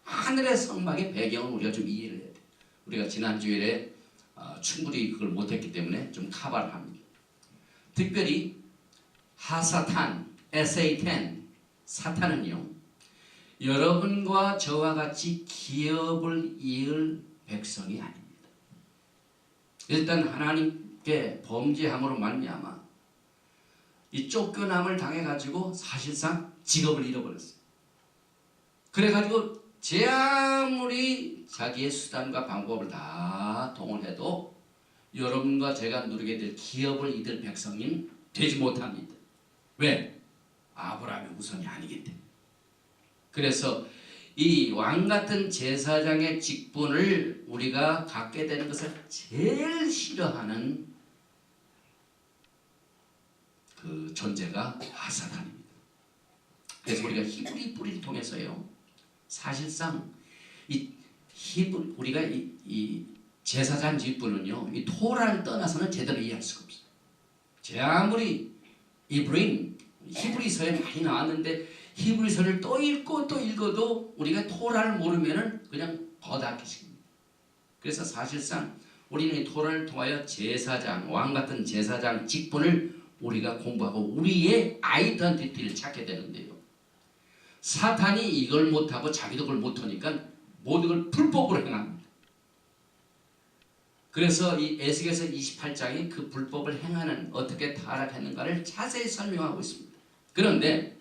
하늘의 성막의 배경을 우리가 좀 이해를 해야 돼요. 우리가 지난 주일에 충분히 그걸 못했기 때문에 좀 커버를 합니다. 특별히 하사탄, 에세이텐, 사탄은요, 여러분과 저와 같이 기업을 이을 백성이 아닙니다. 일단 하나님께 범죄함으로 말미암아 이 쫓겨남을 당해가지고 사실상 직업을 잃어버렸어요. 그래가지고 제 아무리 자기의 수단과 방법을 다 동원해도 여러분과 제가 누리게 될 기업을 이들 백성인 되지 못합니다. 왜? 아브라함의 후손이 아니기 때문에. 그래서 이 왕같은 제사장의 직분을 우리가 갖게 되는 것을 제일 싫어하는 그 존재가 하사탄입니다. 그래서 우리가 히브리 뿌리를 통해서요, 사실상 우리가 이 제사장 직분은요, 이 토라를 떠나서는 제대로 이해할 수가 없어요. 제 아무리 히브리서에 많이 나왔는데 히브리서를 또 읽고 또 읽어도 우리가 토라를 모르면은 그냥 버다키십니다. 그래서 사실상 우리는 이 토라를 통하여 제사장, 왕 같은 제사장 직분을 우리가 공부하고 우리의 아이덴티티를 찾게 되는데요. 사탄이 이걸 못하고 자기도 그걸 못하니까 모든 걸 불법으로 행합니다. 그래서 이 에스겔서 28장이 그 불법을 행하는 어떻게 타락했는가를 자세히 설명하고 있습니다. 그런데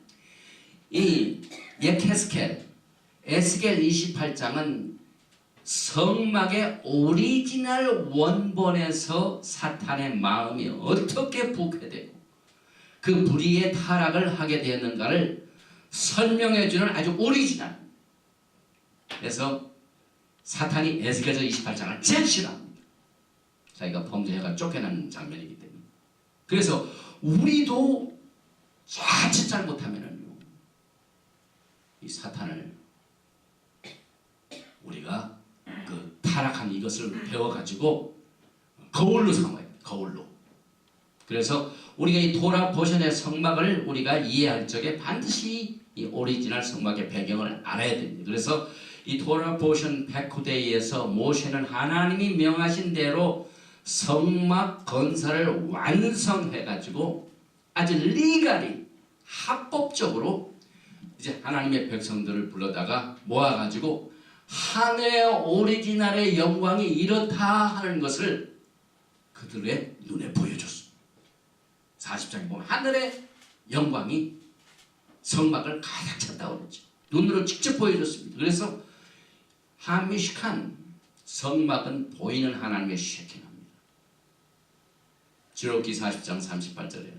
이 예케스켈, 에스겔 28장은 성막의 오리지널 원본에서 사탄의 마음이 어떻게 부패되고 그 불의의 타락을 하게 되었는가를 설명해주는 아주 오리지널. 그래서 사탄이 에스겔서 28장을 제일 싫어합니다. 자기가 범죄해가 쫓겨나는 장면이기 때문에. 그래서 우리도 자칫 잘못하면은요, 이 사탄을 우리가 그 타락한 이것을 배워가지고 거울로 삼아요. 거울로. 그래서 우리가 이 토라 보션의 성막을 우리가 이해할 적에 반드시 이 오리지널 성막의 배경을 알아야 됩니다. 그래서 이 토라 보션 백후대에서 모세는 하나님이 명하신 대로 성막 건설을 완성해가지고 아주 리갈이 합법적으로 이제 하나님의 백성들을 불러다가 모아가지고 하늘의 오리지널의 영광이 이렇다 하는 것을 그들의 눈에 보여줬습니다. 40장에 보면 하늘의 영광이 성막을 가득 찼다고 그랬죠. 눈으로 직접 보여줬습니다. 그래서 하미식한 성막은 보이는 하나님의 쉐킹합니다. 출애굽기 40장 38절에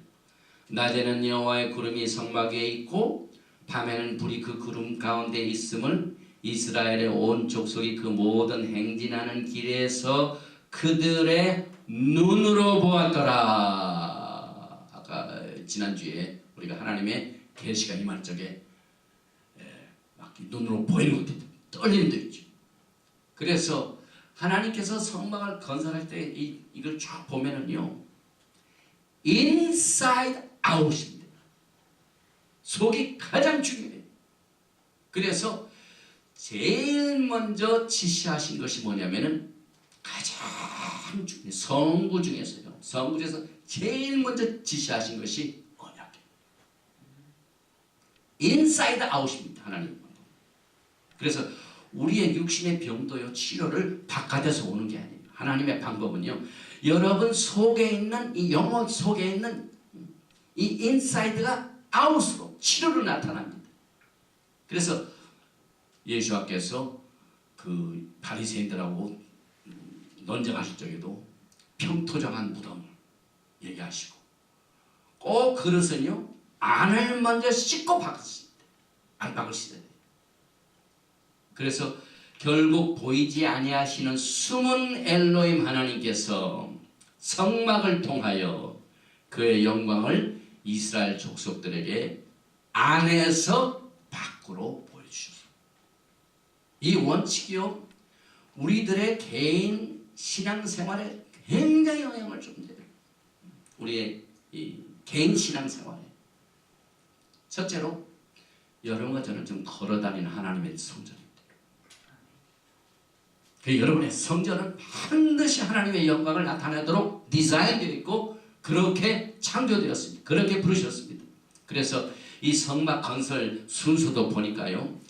낮에는 여호와의 구름이 성막 위에 있고 밤에는 불이 그 구름 가운데 있음을 이스라엘의 온 족속이 그 모든 행진하는 길에서 그들의 눈으로 보았더라. 아까 지난주에 우리가 하나님의 계시가 임할 적에 막 눈으로 보이는 것도 떨림도 있죠. 그래서 하나님께서 성막을 건설할 때 이걸 쫙 보면은요, inside out입니다. 속이 가장 중요해요. 그래서 제일 먼저 지시하신 것이 뭐냐면은 가장 중요한 성구 중에서요. 성구 중에서 제일 먼저 지시하신 것이 언약이에요. 인사이드 아웃입니다. 하나님. 그래서 우리의 육신의 병도요 치료를 바깥에서 오는 게 아니에요. 하나님의 방법은요. 여러분 속에 있는 이 영혼 속에 있는 이 인사이드가 아웃으로 치료로 나타납니다. 그래서 예수님께서 그 바리새인들하고 논쟁하실 적에도 평토장한 무덤을 얘기하시고 꼭 그릇은요 안을 먼저 씻고 안박을 씻어야 돼요. 그래서 결국 보이지 아니하시는 숨은 엘로힘 하나님께서 성막을 통하여 그의 영광을 이스라엘 족속들에게 안에서 밖으로 보여주셨습니다. 이 원칙이요 우리들의 개인 신앙생활에 굉장히 영향을 줍니다. 우리의 이 개인 신앙생활에 첫째로 여러분과 저는 좀 걸어다니는 하나님의 성전입니다. 여러분의 성전은 반드시 하나님의 영광을 나타내도록 디자인되어 있고 그렇게 창조되었습니다. 그렇게 부르셨습니다. 그래서 이 성막 건설 순서도 보니까요.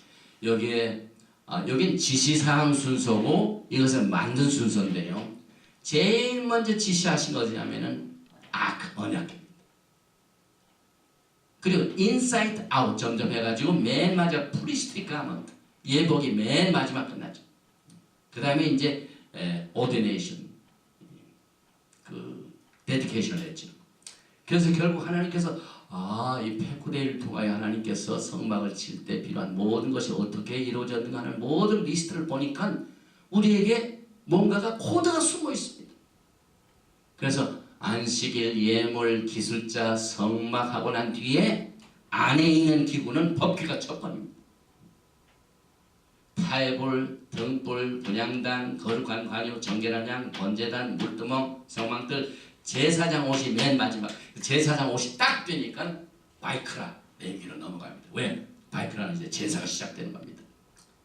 여긴 지시사항 순서고 이것은 만든 순서인데요. 제일 먼저 지시하신 것이냐면은 언약입니다. 그리고 인사이드 아웃 점점 해가지고 맨 마지막 프리스트리 가먼트 예복이 맨 마지막 끝나죠. 그 다음에 이제 오디네이션 그 데디케이션을 했죠. 그래서 결국 하나님께서 이 페쿠데이를 통하여 하나님께서 성막을 칠 때 필요한 모든 것이 어떻게 이루어졌는가 하는 모든 리스트를 보니까 우리에게 뭔가가 코드가 숨어 있습니다. 그래서 안식일, 예물, 기술자, 성막하고 난 뒤에 안에 있는 기구는 법규가 첫 번입니다. 타회볼, 등불, 분향단, 거룩한 관유, 정결한 양, 번제단, 물두멍, 성막들 제사장 옷이 맨 마지막 제사장 옷이 딱 되니까 바이크라 내기로 넘어갑니다. 왜? 바이크라는 이제 제사가 시작되는 겁니다.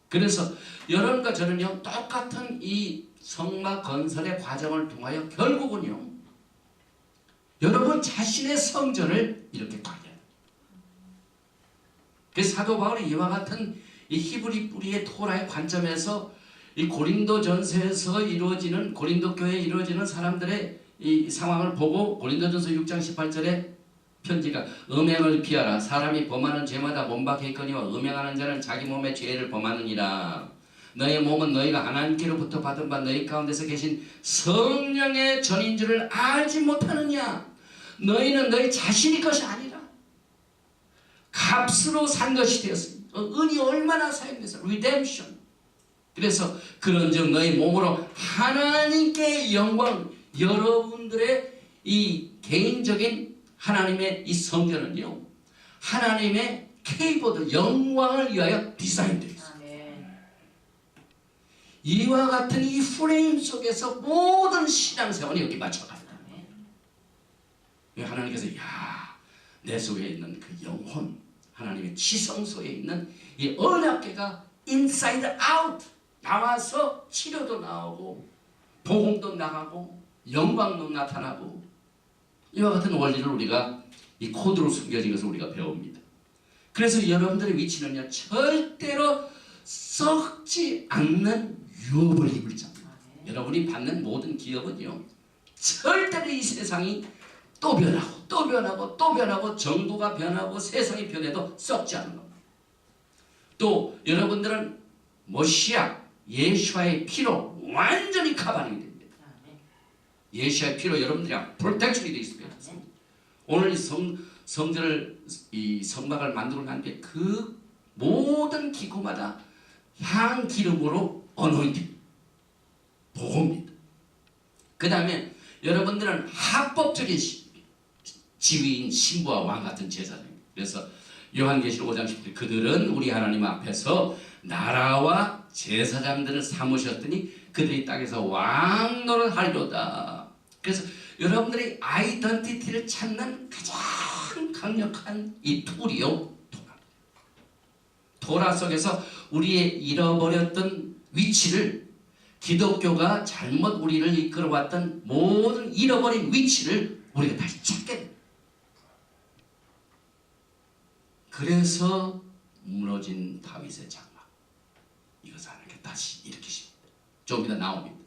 그래서 여러분과 저는요 똑같은 이 성막 건설의 과정을 통하여 결국은요 여러분 자신의 성전을 이렇게 관리해요. 그래서 사도 바울이 이와 같은 이 히브리 뿌리의 토라의 관점에서 이 고린도전서에서 이루어지는 고린도 교회에 이루어지는 사람들의 이 상황을 보고 고린도전서 6장 18절에 편지가 음행을 피하라. 사람이 범하는 죄마다 몸박혀 있거니와 음행하는 자는 자기 몸의 죄를 범하느니라. 너의 몸은 너희가 하나님께로부터 받은 바 너희 가운데서 계신 성령의 전인 줄을 알지 못하느냐. 너희는 너희 자신의 것이 아니라 값으로 산 것이 되었습니다. 은이 얼마나 사용돼서 redemption. 그래서 그런즉 너희 몸으로 하나님께 영광, 여러분들의 이 개인적인 하나님의 이 성전은요 하나님의 케이보드 영광을 위하여 디자인되어 있습니다. 이와 같은 이 프레임 속에서 모든 신앙생활이 여기 맞춰갑니다. 하나님께서 내 속에 있는 그 영혼, 하나님의 지성소에 있는 이 언약궤가 인사이드 아웃 나와서 치료도 나오고 복음도 나가고 영광도 나타나고 이와 같은 원리를 우리가 이 코드로 숨겨진 것을 우리가 배웁니다. 그래서 여러분들의 위치는요 절대로 썩지 않는 유업을 입을 자입니다. 여러분이 받는 모든 기업은요 절대로 이 세상이 또 변하고 또 변하고 또 변하고 정부가 변하고 세상이 변해도 썩지 않는 겁니다. 또 여러분들은 모시아 예수와의 피로 완전히 카바링이 됩니다. 예수와의 피로 여러분들이 프로텍션이 되어 있습니다. 오늘 성전을 이 성막을 만들어 놨는데 그 모든 기구마다 향 기름으로 어노인팅 복음입니다. 그 다음에 여러분들은 합법적인 지위인 신부와 왕 같은 제사장입니다. 그래서 요한계시록 5장 10절 그들은 우리 하나님 앞에서 나라와 제사장들을 삼으셨더니 그들이 땅에서 왕노를 하리로다. 그래서 여러분들의 아이덴티티를 찾는 가장 강력한 이 툴이요 토라입니다. 토라 속에서 우리의 잃어버렸던 위치를, 기독교가 잘못 우리를 이끌어왔던 모든 잃어버린 위치를 우리가 다시 찾게 됩니다. 그래서 무너진 다윗의 장막, 이것을 하나님께 다시 일으키십니다. 좀 이따 나옵니다.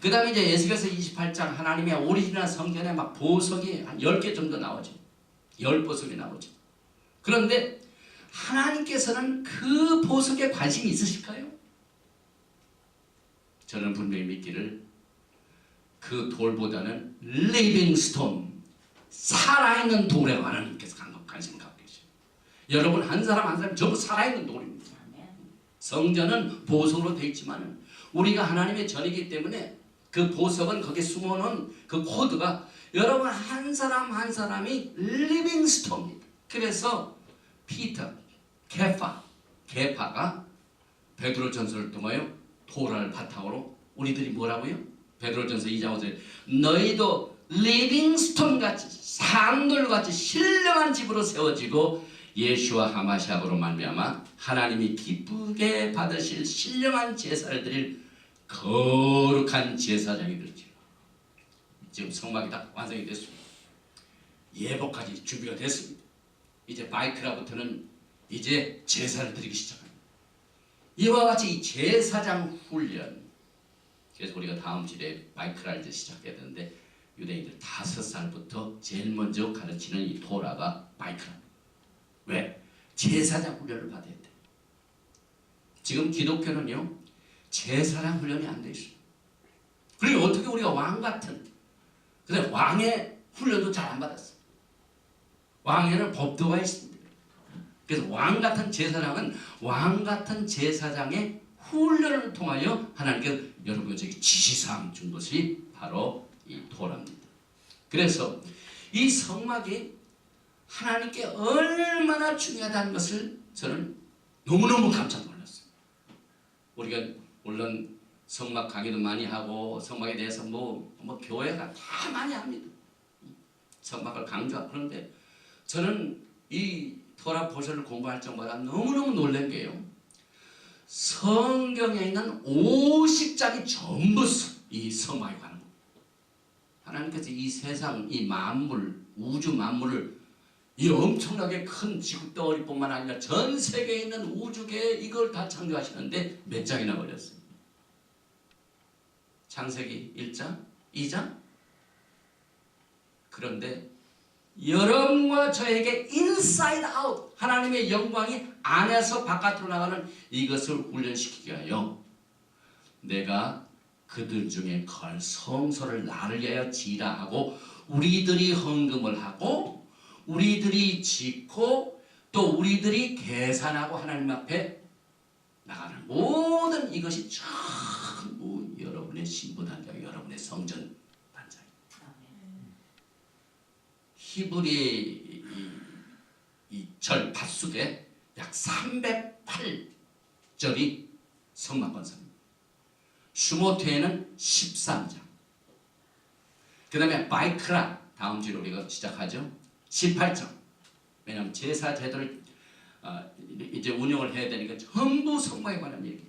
그 다음에 이제 에스겔서 28장 하나님의 오리지널 성전에 막 보석이 한 10개 정도 나오죠. 10보석이 나오죠. 그런데 하나님께서는 그 보석에 관심이 있으실까요? 저는 분명히 믿기를 그 돌보다는 리빙 스톤, 살아있는 돌에 하나님께서 관심을 갖고 계셔요. 여러분 한 사람 한 사람 전부 살아있는 돌입니다. 성전은 보석으로 되어 있지만 우리가 하나님의 전이기 때문에 그 보석은 거기에 숨어놓은 그 코드가 여러분 한 사람 한 사람이 리빙 스톤입니다. 그래서 피터, 케파가 베드로 전서를 통하여 토라를 바탕으로 우리들이 뭐라고요? 베드로 전서 2장 5절에 너희도 리빙 스톤 같이 산돌 같이 신령한 집으로 세워지고 예수와 하마시아로 말미암아 하나님이 기쁘게 받으실 신령한 제사를 드릴 거룩한 제사장이 되리라. 지금 성막이 다 완성이 됐습니다. 예복까지 준비가 됐습니다. 이제 바이크라부터는 이제 제사를 드리기 시작합니다. 이와 같이 이 제사장 훈련, 그래서 우리가 다음 주에 바이크라를 이제 시작해야 되는데 유대인들 5살부터 제일 먼저 가르치는 이 토라가 바이크라. 왜? 제사장 훈련을 받아야 돼. 지금 기독교는요 제사장 훈련이 안 돼 있어요. 그리고 어떻게 우리가 왕 같은, 근데 왕의 훈련도 잘 안 받았어요. 왕에는 법도가 있습니다. 그래서 왕 같은 제사장은 왕 같은 제사장의 훈련을 통하여 하나님께서 여러분에게 지시사항 준 것이 바로 이 토라입니다. 그래서 이 성막이 하나님께 얼마나 중요하다는 것을 저는 너무너무 깜짝 놀랐어요. 우리가 물론 성막 강의도 많이 하고 성막에 대해서 뭐 교회가 다 많이 합니다. 성막을 강조하고. 그런데 저는 이 토라 보셔를 공부할 적마다 너무너무 놀란 게요. 성경에 있는 50장이 전부 이 성막에 관한 겁니다. 하나님께서 이 세상, 이 만물, 우주 만물을 이 엄청나게 큰 지구덩어리뿐만 아니라 전 세계에 있는 우주계 이걸 다 창조하시는데 몇 장이나 걸렸어요? 창세기 1장? 2장? 그런데 여러분과 저에게 인사이드 아웃, 하나님의 영광이 안에서 바깥으로 나가는 이것을 훈련시키게 하여 내가 그들 중에 걸 성소를 나를 위하여 지라 하고 우리들이 헌금을 하고 우리들이 짓고 또 우리들이 계산하고 하나님 앞에 나가는 모든 이것이 전부 여러분의 신부 단장, 여러분의 성전 단장입니다. 히브리 이 절 밭속에 약 308절이 성막 건설입니다. 슈모트에는 13장. 그 다음에 바이크라 다음 주로 우리가 시작하죠. 18장. 왜냐하면 제사 제도를 이제 운영을 해야 되니까 전부 성막에 관한 얘기.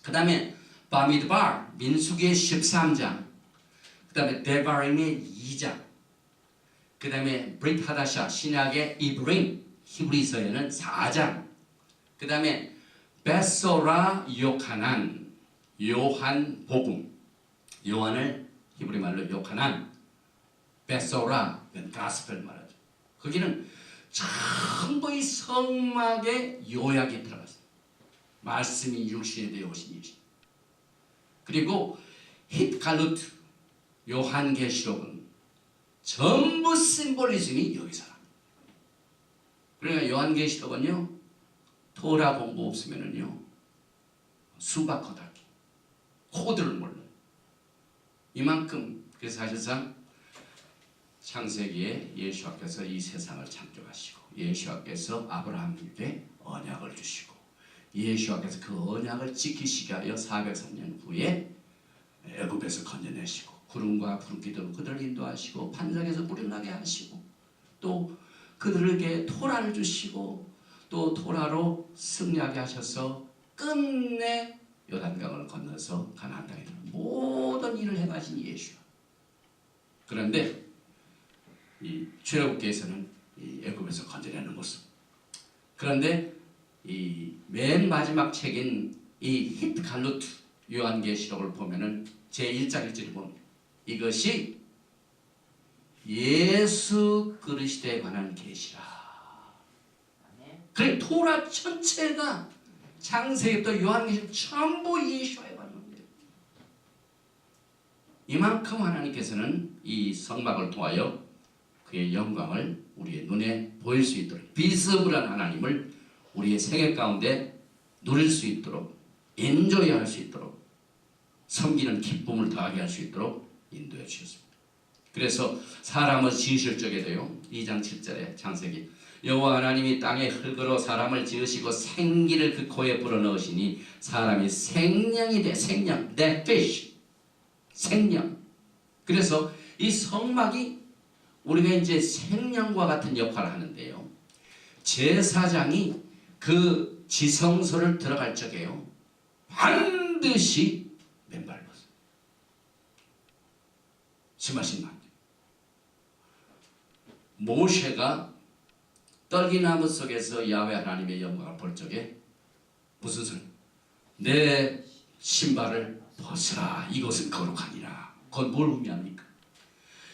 그 다음에 바미드발 민수기의 13장. 그 다음에 데바림의 2장. 그 다음에 브릿 하다샤 신약의 이브림 히브리서에는 4장. 그 다음에 베소라 요하난 요한 복음, 요한을 히브리 말로 요하난, 베소라 가스펠 말하죠. 거기는 전부 이 성막의 요약이 들어갔어요. 말씀이 육신에 되어 오신 예시. 그리고 힛갈루트 요한계시록은 전부 심볼리즘이 여기서 나옵니다. 그러니까 요한계시록은요 토라 공부 없으면은요 수박 거닫기 코드를 몰라요. 이만큼. 그래서 사실상 창세기에 예수와께서 이 세상을 창조하시고 예수와께서 아브라함에게 언약을 주시고 예수와께서 그 언약을 지키시게 하여 403년 후에 애굽에서 건져내시고 구름과 불기둥으로 그들을 인도하시고 반석에서 물이 나게 하시고 또 그들에게 토라를 주시고 또 토라로 승리하게 하셔서 끝내 요단강을 건너서 가나안 땅에 들어 모든 일을 행하신 예수야. 그런데 이 출애굽기에서는 이 애굽에서 건져내는 모습. 그런데 이 맨 마지막 책인 이 히트갈루트 요한계시록을 보면은 제 1장 1절에 보면 이것이 예수 그리스도에 관한 계시라. 그래 토라 전체가 창세기부터 요한계시록 전부 예수에 관한 겁니다. 이만큼 하나님께서는 이 성막을 통하여 그의 영광을 우리의 눈에 보일 수 있도록 비스블한 하나님을 우리의 생애 가운데 누릴 수 있도록 엔조이할 수 있도록 섬기는 기쁨을 더하게 할 수 있도록 인도해 주셨습니다. 그래서 사람을 지으실 적에도요 2장 7절에 창세기 여호와 하나님이 땅에 흙으로 사람을 지으시고 생기를 그 코에 불어넣으시니 사람이 생명이 돼. 생명 nephesh 생명. 그래서 이 성막이 우리가 이제 생명과 같은 역할을 하는데요. 제사장이 그 지성소를 들어갈 적에요 반드시 맨발을 벗어요. 심하신 말. 모세가 떨기나무 속에서 야훼 하나님의 영광을 볼 적에 무슨 소리? 내 신발을 벗으라. 이것은 거룩하니라. 그건 뭘 의미합니까?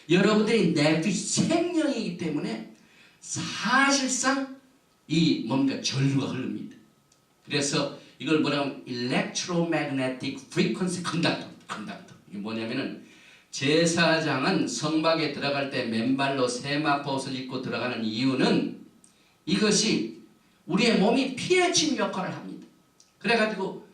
여러분들이 내피 생명이기 때문에 사실상 이 뭔가 전류가 흐릅니다. 그래서 이걸 뭐냐면 electromagnetic frequency conductor. 이게 뭐냐면은 제사장은 성막에 들어갈 때 맨발로 세마포 옷을 입고 들어가는 이유는 이것이 우리의 몸이 피에 침 역할을 합니다. 그래가지고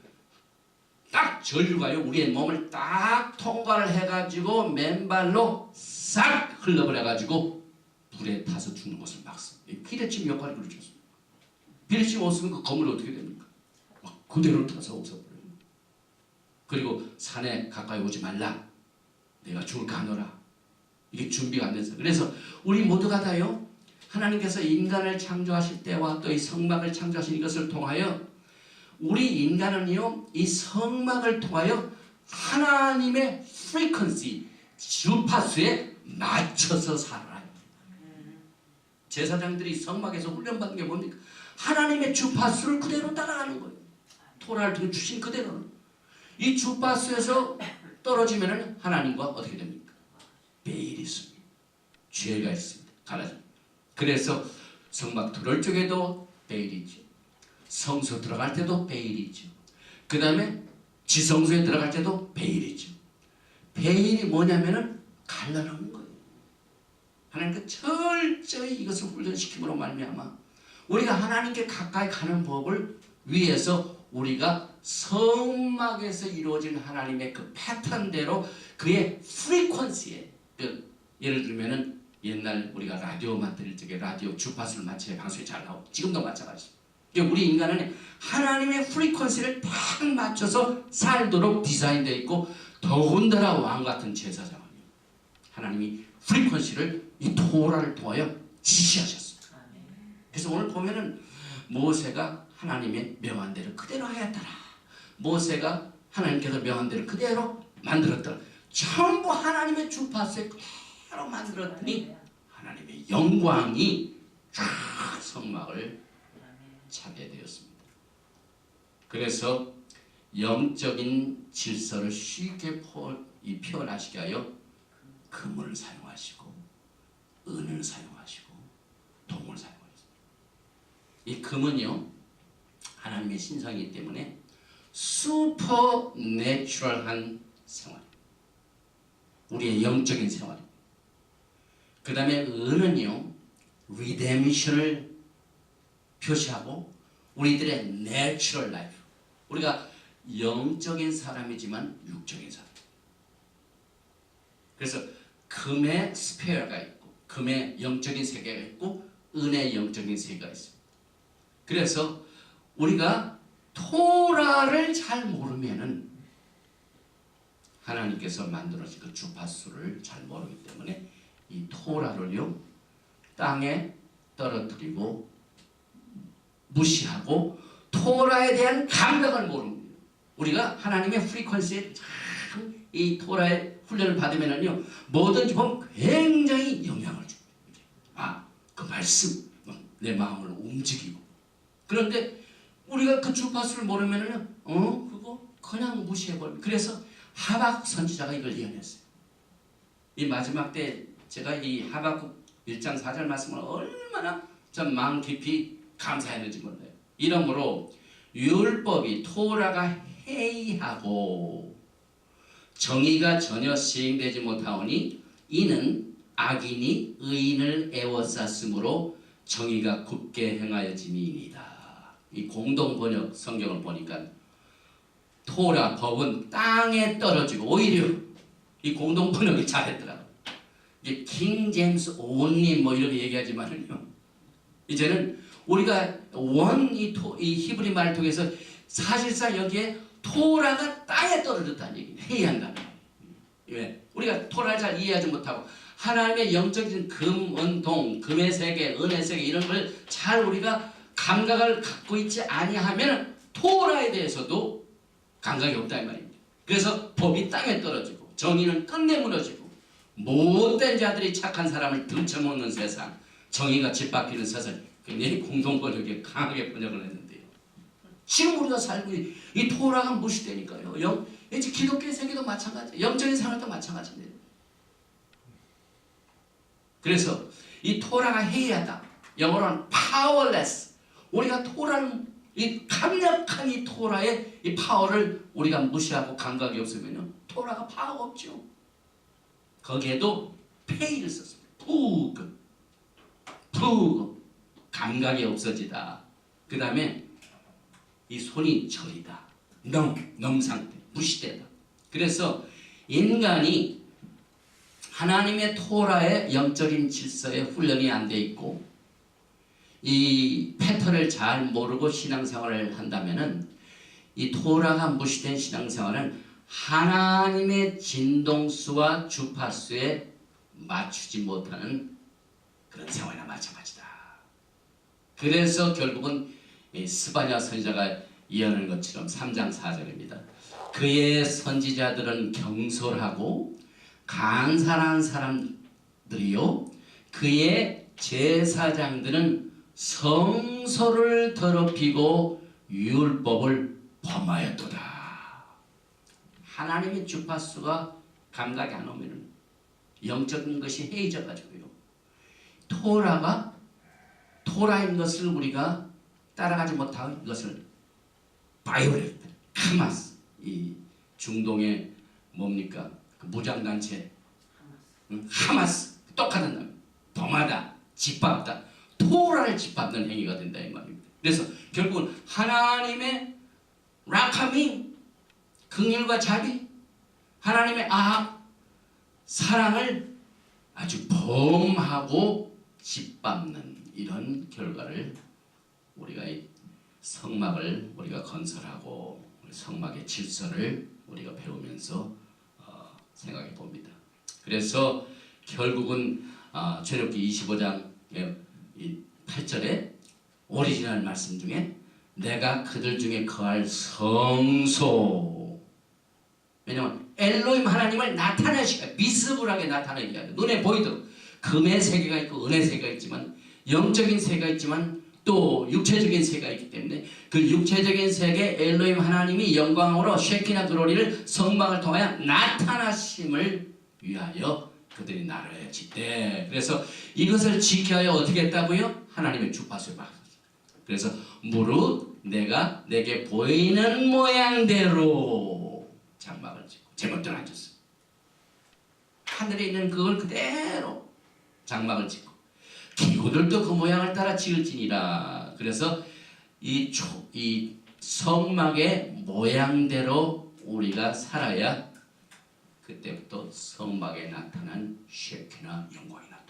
딱 전류가요 우리의 몸을 딱 통과를 해가지고 맨발로 싹 흘러버려가지고 불에 타서 죽는 것을 막습니다. 피에 침 역할이 그렇죠. 피에 침 없으면 그 건물이 어떻게 됩니까? 막 그대로 타서 없어버려요. 그리고 산에 가까이 오지 말라. 내가 죽을까 하노라. 이게 준비가 안 돼서. 그래서 우리 모두가 다요 하나님께서 인간을 창조하실 때와 또 이 성막을 창조하신 이것을 통하여 우리 인간은요 이 성막을 통하여 하나님의 frequency 주파수에 맞춰서 살아요. 제사장들이 성막에서 훈련받는 게 뭡니까? 하나님의 주파수를 그대로 따라가는 거예요. 토라를 통해 주신 그대로. 이 주파수에서 떨어지면 하나님과 어떻게 됩니까? 베일이 있습니다. 죄가 있습니다. 갈라져. 그래서 성막 들어올 쪽에도 베일이 있죠. 성소 들어갈 때도 베일이 있죠. 그 다음에 지성소에 들어갈 때도 베일이 있죠. 베일이 뭐냐면은 갈라놓는 거예요. 하나님께 철저히 이것을 훈련시킴으로 말미암아 우리가 하나님께 가까이 가는 법을 위해서 우리가 성막에서 이루어진 하나님의 그 패턴대로 그의 프리퀀시에 예를 들면은 옛날 우리가 라디오만 들을 적에 라디오 주파수를 맞춰야 방송이 잘 나오고 지금도 마찬가지입니다. 우리 인간은 하나님의 프리퀀시를 딱 맞춰서 살도록 디자인되어 있고 더군다나 왕같은 제사장이요 하나님이 프리퀀시를 이 토라를 통하여 지시하셨습니다. 그래서 오늘 보면은 모세가 하나님의 명한 대로 그대로 하였더라. 모세가 하나님께서 명한 대로 그대로 만들었더라. 전부 하나님의 주파수에 그대로 만들었더니 하나님의 영광이 쫙 성막을 차게 되었습니다. 그래서 영적인 질서를 쉽게 표현하시게 하여 금을 사용하시고 은을 사용하시고 동을 사용하셨습니다. 이 금은요 하나님의 신성이기 때문에 슈퍼내추럴한 생활, 우리의 영적인 생활. 그 다음에 은은요 리뎀션을 표시하고 우리들의 내추럴 라이프, 우리가 영적인 사람이지만 육적인 사람. 그래서 금의 스페어가 있고 금의 영적인 세계가 있고 은의 영적인 세계가 있습니다. 그래서 우리가 토라를 잘 모르면은 하나님께서 만들어진 그 주파수를 잘 모르기 때문에 이 토라를요 땅에 떨어뜨리고 무시하고 토라에 대한 감각을 모르는 거예요. 우리가 하나님의 프리퀀시에 참 이 토라의 훈련을 받으면은요 뭐든지 보면 굉장히 영향을 줍니다. 아, 그 말씀 내 마음을 움직이고. 그런데 우리가 그 주파수를 모르면은 그거 그냥 무시해버립니다. 그래서 하박국 선지자가 이걸 예언했어요. 이 마지막 때 제가 이 하박국 1장 4절 말씀을 얼마나 좀 마음 깊이 감사했는지 몰라요. 이러므로 율법이 토라가 해이하고 정의가 전혀 시행되지 못하오니 이는 악인이 의인을 애워쌌으므로 정의가 굳게 행하여짐이니이다. 이 공동 번역 성경을 보니까 토라 법은 땅에 떨어지고 오히려 이 공동 번역이 잘했더라고요. 이제 킹 제임스 온리 뭐 이렇게 얘기하지만은요. 이제는 우리가 이 히브리 말을 통해서 사실상 여기에 토라가 땅에 떨어졌다는 얘기예요. 해이한다는 거예요. 왜? 우리가 토라를 잘 이해하지 못하고 하나님의 영적인 금, 은, 동, 금의 세계, 은의 세계 이런 걸 잘 우리가 감각을 갖고 있지 아니하면 토라에 대해서도 감각이 없다 이 말입니다. 그래서 법이 땅에 떨어지고 정의는 끝내 무너지고 못된 자들이 착한 사람을 등쳐먹는 세상, 정의가 짓밟히는 세상, 굉장히 공동번역에 강하게 번역을 했는데요. 지금 우리가 살고 이 토라가 무시되니까요. 이제 기독교의 세계도 마찬가지, 영적인 생활도 마찬가지입니다. 그래서 이 토라가 해이하다. 영어로는 powerless. 우리가 토라를 이 강력한 이 토라의 이 파워를 우리가 무시하고 감각이 없으면요, 토라가 파워가 없죠. 거기에도 페이를 썼습니다. 푸그 감각이 없어지다. 그 다음에 이 손이 저리다. 상태, 무시되다. 그래서 인간이 하나님의 토라의 영적인 질서에 훈련이 안 돼 있고 이 패턴을 잘 모르고 신앙생활을 한다면은 이 토라가 무시된 신앙생활은 하나님의 진동수와 주파수에 맞추지 못하는 그런 생활이나 마찬가지다. 그래서 결국은 스바냐 선지자가 예언한 것처럼 3장 4절입니다. 그의 선지자들은 경솔하고 간사한 사람들이요 그의 제사장들은 성소를 더럽히고 율법을 범하였도다. 하나님의 주파수가 감각이 안 오면 영적인 것이 해이져 가지고요. 토라인 것을 우리가 따라가지 못하고 이것을 바이올렛, 하마스, 이 중동의 뭡니까? 그 무장단체 하마스 똑같은 놈, 범하다, 짓밟다, 토라를 짓밟는 행위가 된다 이 말입니다. 그래서 결국은 하나님의 라카민, 긍휼과 자비, 하나님의 사랑을 아주 범하고 짓밟는 이런 결과를 우리가 이 성막을 우리가 건설하고 성막의 질서를 우리가 배우면서 생각해 봅니다. 그래서 결국은 출애굽기 25장 8절에 오리지널 말씀 중에 내가 그들 중에 거할 성소, 왜냐하면 엘로힘 하나님을 나타내시고 비스블하게 나타내게 하죠. 눈에 보이도록 금의 세계가 있고 은의 세계가 있지만 영적인 세계가 있지만 또 육체적인 세계가 있기 때문에 그 육체적인 세계 엘로힘 하나님이 영광으로 쉐키나 그로리를 성막을 통하여 나타나심을 위하여 그들이 나를 짓대. 그래서 이것을 지켜야 어떻게 했다고요? 하나님의 주파수에 맞았어요. 그래서 무릇 내가 내게 보이는 모양대로 장막을 짓고 제멋대로 앉았어요. 하늘에 있는 그걸 그대로 장막을 짓고 기구들도 그 모양을 따라 지을지니라. 그래서 이 성막의 모양대로 우리가 살아야 그때부터 성막에 나타난 쉐키나 영광이 나타나.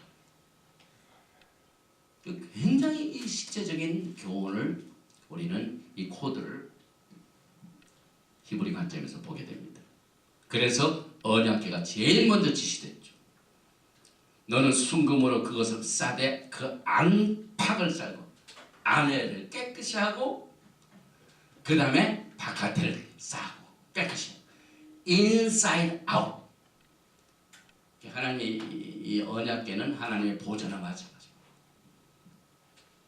굉장히 이 실제적인 교훈을 우리는 이 코드를 히브리 관점에서 보게 됩니다. 그래서 언약궤가 제일 먼저 지시됐죠. 너는 순금으로 그것을 싸되 그 안팎을 쌀고 안에를 깨끗이 하고 그 다음에 바깥을 싸고 깨끗이 inside out. 하나님의 이 언약궤는 하나님의 보좌나 마찬가지입니다.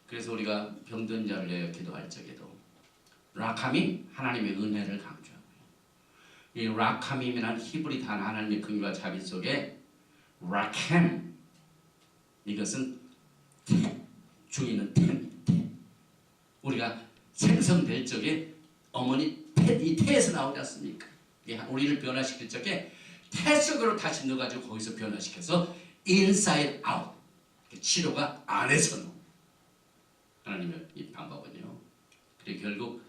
그래서 우리가 병든 자를 위하여 기도할 적에도 라카밈 하나님의 은혜를 강조하고요. 이 라카밈이라는 히브리 단어 하나님의 긍휼과 자비 속에 라켐 이것은 태 중에는 태 우리가 생성될 적에 어머니 이 태에서 나오지 않습니까? 우리를 변화시킬 적에 태 속으로 다시 넣어가지고 거기서 변화시켜서 inside out 치료가 안에서 나옵니다. 하나님의 이 방법은요. 그리고 결국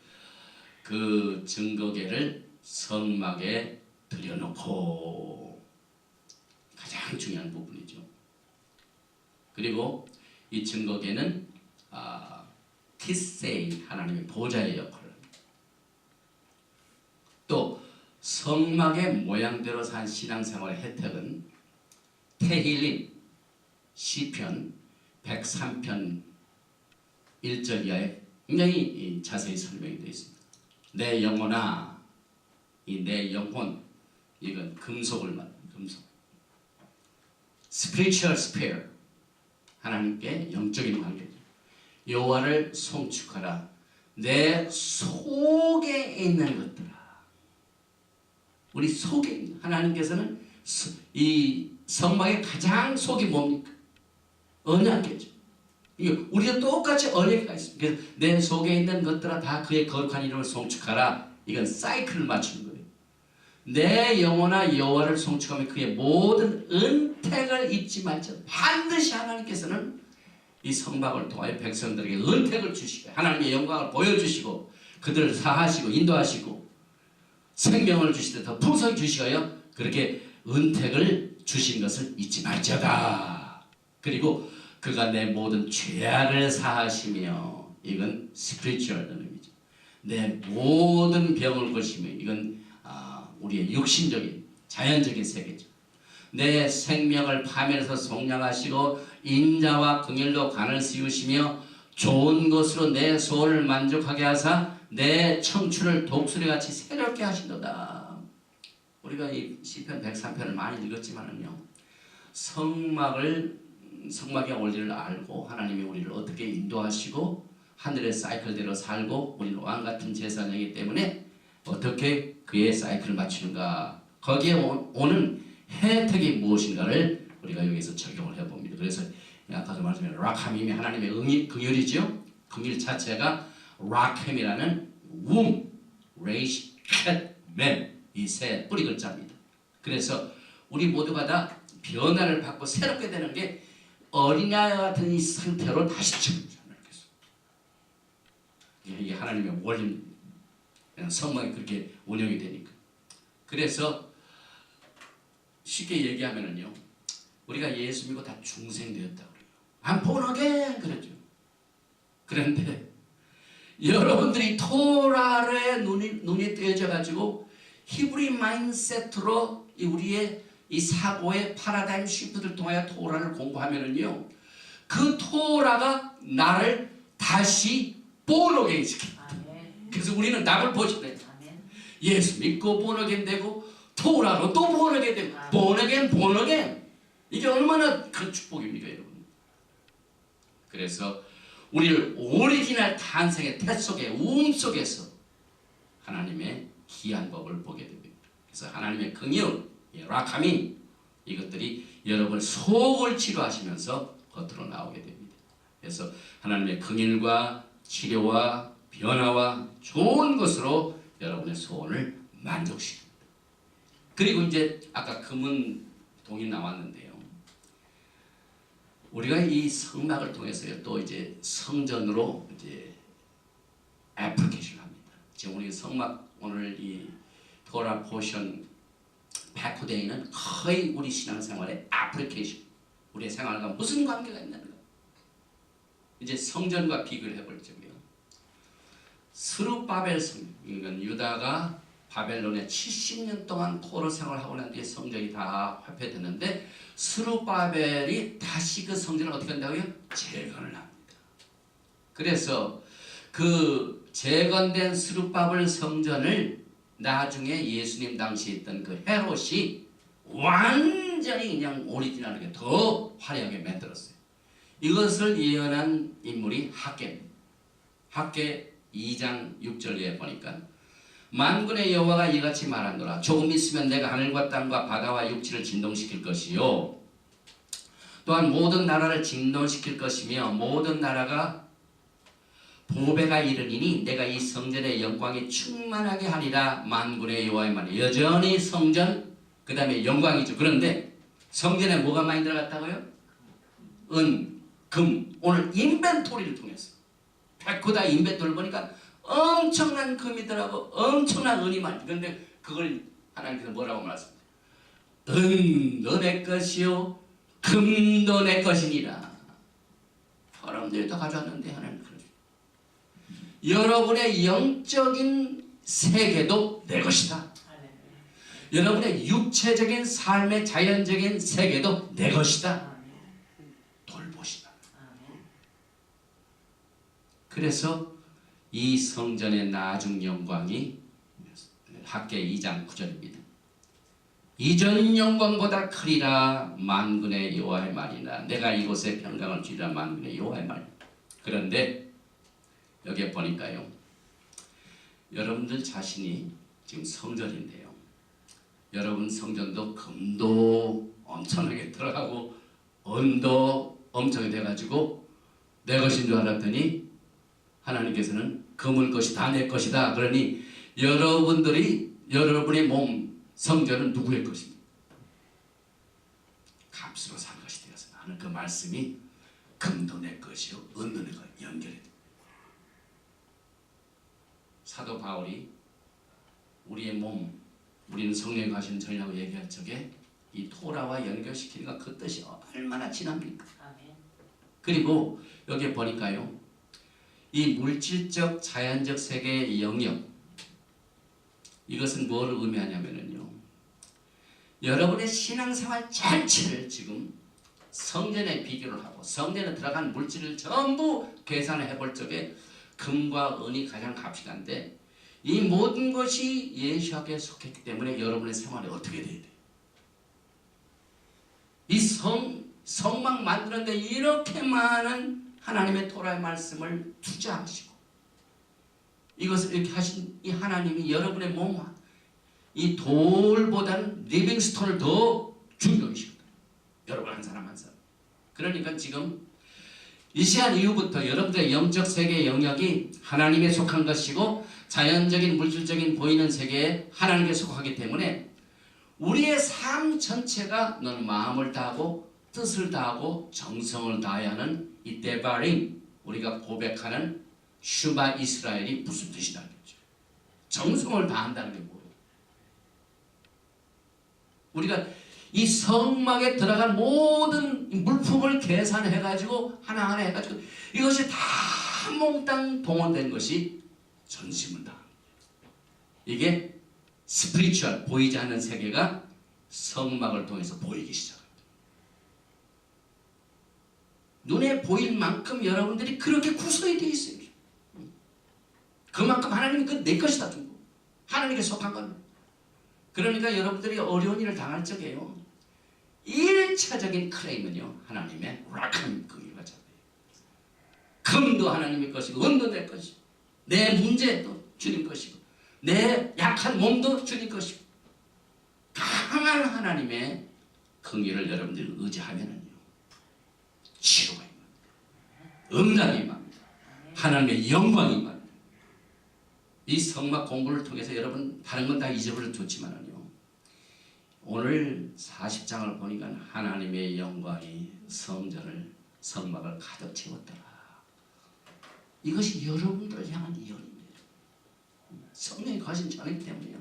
그 증거계를 성막에 들여놓고 가장 중요한 부분이죠. 그리고 이 증거계는 키세이 하나님의 보좌의 역할을 합니다. 또 성막의 모양대로 산 신앙생활의 혜택은 테힐림 시편 103편 1절 이하에 굉장히 자세히 설명이 되어 있습니다. 내 영혼아, 이 내 영혼 이건 금속을 말합니다. 금속. Spiritual sphere 하나님께 영적인 관계죠. 여호와를 송축하라. 내 속에 있는 것들아. 우리 속에 있는 하나님께서는 이 성막의 가장 속이 뭡니까? 언약궤죠. 우리도 똑같이 언약궤가 있습니다. 그래서 내 속에 있는 것들아 다 그의 거룩한 이름을 송축하라. 이건 사이클을 맞추는 거예요. 내 영혼아 여호와를 송축하며 그의 모든 은택을 잊지 말자. 반드시 하나님께서는 이 성막을 통하여 백성들에게 은택을 주시고 하나님의 영광을 보여주시고 그들을 사하시고 인도하시고 생명을 주시되 더 풍성히 주시어요. 그렇게 은택을 주신 것을 잊지 말자다. 그리고 그가 내 모든 죄악을 사하시며 이건 스피리추얼 의미죠. 내 모든 병을 고시며 이건 우리의 육신적인 자연적인 세계죠. 내 생명을 파멸해서 속량하시고 인자와 긍휼로 간을 씌우시며 좋은 것으로 내 소원을 만족하게 하사 내 청춘을 독수리같이 새롭게 하시도다. 우리가 이 시편 103편을 많이 읽었지만은요, 성막의 원리를 알고 하나님이 우리를 어떻게 인도하시고 하늘의 사이클대로 살고 우리는 왕같은 제사장이기 때문에 어떻게 그의 사이클을 맞추는가, 거기에 오는 혜택이 무엇인가를 우리가 여기서 적용을 해봅니다. 그래서 아까도 말씀드린 라카밈이 하나님의 긍휼이죠. 긍휼 자체가 라켐이라는 womb, raise, cat, man 이 세 뿌리 글자입니다. 그래서 우리 모두가 다 변화를 받고 새롭게 되는 게 어린아이 같은 이 상태로 다시 지금입니다. 이게 하나님의 원리입니다. 성막이 그렇게 운영이 되니까. 그래서 쉽게 얘기하면은요, 우리가 예수 믿고 다 중생되었다 그래요. 안 뻔하게 그랬죠. 그런데 여러분들이 토라의 눈이 뜨여져 가지고 히브리 마인셋으로 우리의 이 사고의 파라다임 시프트를 통하여 토라를 공부하면은요, 그 토라가 나를 다시 본어게인 시킵니다. 그래서 우리는 답을 보셔야 돼요. 예수 믿고 본어게인 되고 토라로 또 본어게인 되고 본어게인 이게 얼마나 큰 축복입니까, 여러분. 그래서 우리를 오리지널 탄생의 태 속에 움 속에서 하나님의 귀한 법을 보게 됩니다. 그래서 하나님의 긍휼, 라카미 이것들이 여러분 속을 치료하시면서 겉으로 나오게 됩니다. 그래서 하나님의 긍휼과 치료와 변화와 좋은 것으로 여러분의 소원을 만족시킵니다. 그리고 이제 아까 금은 동이 나왔는데요. 우리가 이 성막을 통해서요, 또 이제 성전으로 이제 애플리케이션을 합니다. 지금 우리 성막 오늘 이 토라 포션 백후데이는 거의 우리 신앙생활의 애플리케이션, 우리의 생활과 무슨 관계가 있냐는 거예요. 이제 성전과 비교를 해볼 적이요. 스룹바벨 성전, 이건 유다가 바벨론에 70년 동안 포로 생활하고 난 뒤에 성전이 다 회폐됐는데 스룹바벨이 다시 그 성전을 어떻게 한다고요? 재건을 합니다. 그래서 그 재건된 스룹바벨 성전을 나중에 예수님 당시에 있던 그 헤롯이 완전히 그냥 오리지널하게 더 화려하게 만들었어요. 이것을 예언한 인물이 학개입니다. 학개 2장 6절에 보니까 만군의 여호와가 이같이 말하노라. 조금 있으면 내가 하늘과 땅과 바다와 육지를 진동시킬 것이요 또한 모든 나라를 진동시킬 것이며 모든 나라가 보배가 이르니니 내가 이 성전의 영광이 충만하게 하리라. 만군의 여호와의 말이 여전히 성전 그 다음에 영광이죠. 그런데 성전에 뭐가 많이 들어갔다고요? 은, 금. 오늘 인벤토리를 통해서 백호다 인벤토리를 보니까 엄청난 금이더라고. 엄청난 은이 많이. 그런데 그걸 하나님께서 뭐라고 말씀하세요? 은도 내 것이요 금도 내 것이니라. 사람들이 다 가져왔는데 하나님 그러죠. 여러분의 영적인 세계도 내 것이다. 여러분의 육체적인 삶의 자연적인 세계도 내 것이다. 돌보시다. 그래서 이 성전의 나중 영광이 학개 2장 9절입니다. 이전 영광보다 크리라. 만군의 여호와의 말이나 내가 이곳에 평강을 주리라. 만군의 여호와의 말. 그런데 여기에 보니까요, 여러분들 자신이 지금 성전인데요, 여러분 성전도 금도 엄청나게 들어가고 은도 엄청나게 돼가지고 내 것인 줄 알았더니 하나님께서는 금을 것이 다 내 것이다. 그러니 여러분의 몸 성전은 누구의 것입니까? 값으로 산 것이 되어서 나는 그 말씀이 금도 내 것이요 은도 내 것 연결이 됩니다. 사도 바울이 우리의 몸, 우리는 성령이 가시는 전이라고 얘기할 적에 이 토라와 연결시키니까 그 뜻이 얼마나 진합니까? 그리고 여기에 보니까요, 이 물질적 자연적 세계의 영역, 이것은 뭐를 의미하냐면요, 여러분의 신앙생활 전체를 지금 성전에 비교를 하고 성전에 들어간 물질을 전부 계산을 해볼 적에 금과 은이 가장 값이 간데 이 모든 것이 예수학에 속했기 때문에 여러분의 생활이 어떻게 돼야 돼요? 이 성막 만드는데 이렇게 많은 하나님의 토라의 말씀을 투자하시고 이것을 이렇게 하신 이 하나님이 여러분의 몸, 이 돌보다는 리빙스톤을 더 중요시거든요. 여러분 한 사람 한 사람. 그러니까 지금 이 시간 이후부터 여러분들의 영적 세계의 영역이 하나님에 속한 것이고 자연적인 물질적인 보이는 세계에 하나님께 속하기 때문에 우리의 삶 전체가 너는 마음을 다하고 뜻을 다하고 정성을 다해야 하는 이 데바링, 우리가 고백하는 슈마 이스라엘이 무슨 뜻이다 그랬죠? 정성을 다한다는 게 뭐예요? 우리가 이 성막에 들어간 모든 물품을 계산해가지고 하나하나 해가지고 이것이 다 몽땅 동원된 것이 전심을 다한 거예요. 이게 스피리추얼, 보이지 않는 세계가 성막을 통해서 보이기 시작합니다. 눈에 보일 만큼 여러분들이 그렇게 구성이 되어 있어요. 그만큼 하나님이 그 내 것이다. 하나님께 속한 겁니다. 그러니까 여러분들이 어려운 일을 당할 적에요, 1차적인 클레임은요, 하나님의 락한 긍휼과 자비예요. 금도 하나님의 것이고 은도 내 것이고 내 문제도 주님 것이고 내 약한 몸도 주님 것이고 강한 하나님의 긍휼을 여러분들이 의지하면은요, 치료가 임합니다. 응답이 임합니다. 하나님의 영광이 임합니다. 이 성막 공부를 통해서 여러분 다른 건 다 잊어버려도 좋지만은요, 오늘 40장을 보니까 하나님의 영광이 성막을 가득 채웠더라. 이것이 여러분들을 향한 예언입니다. 성령이 가신 자이기 때문에요,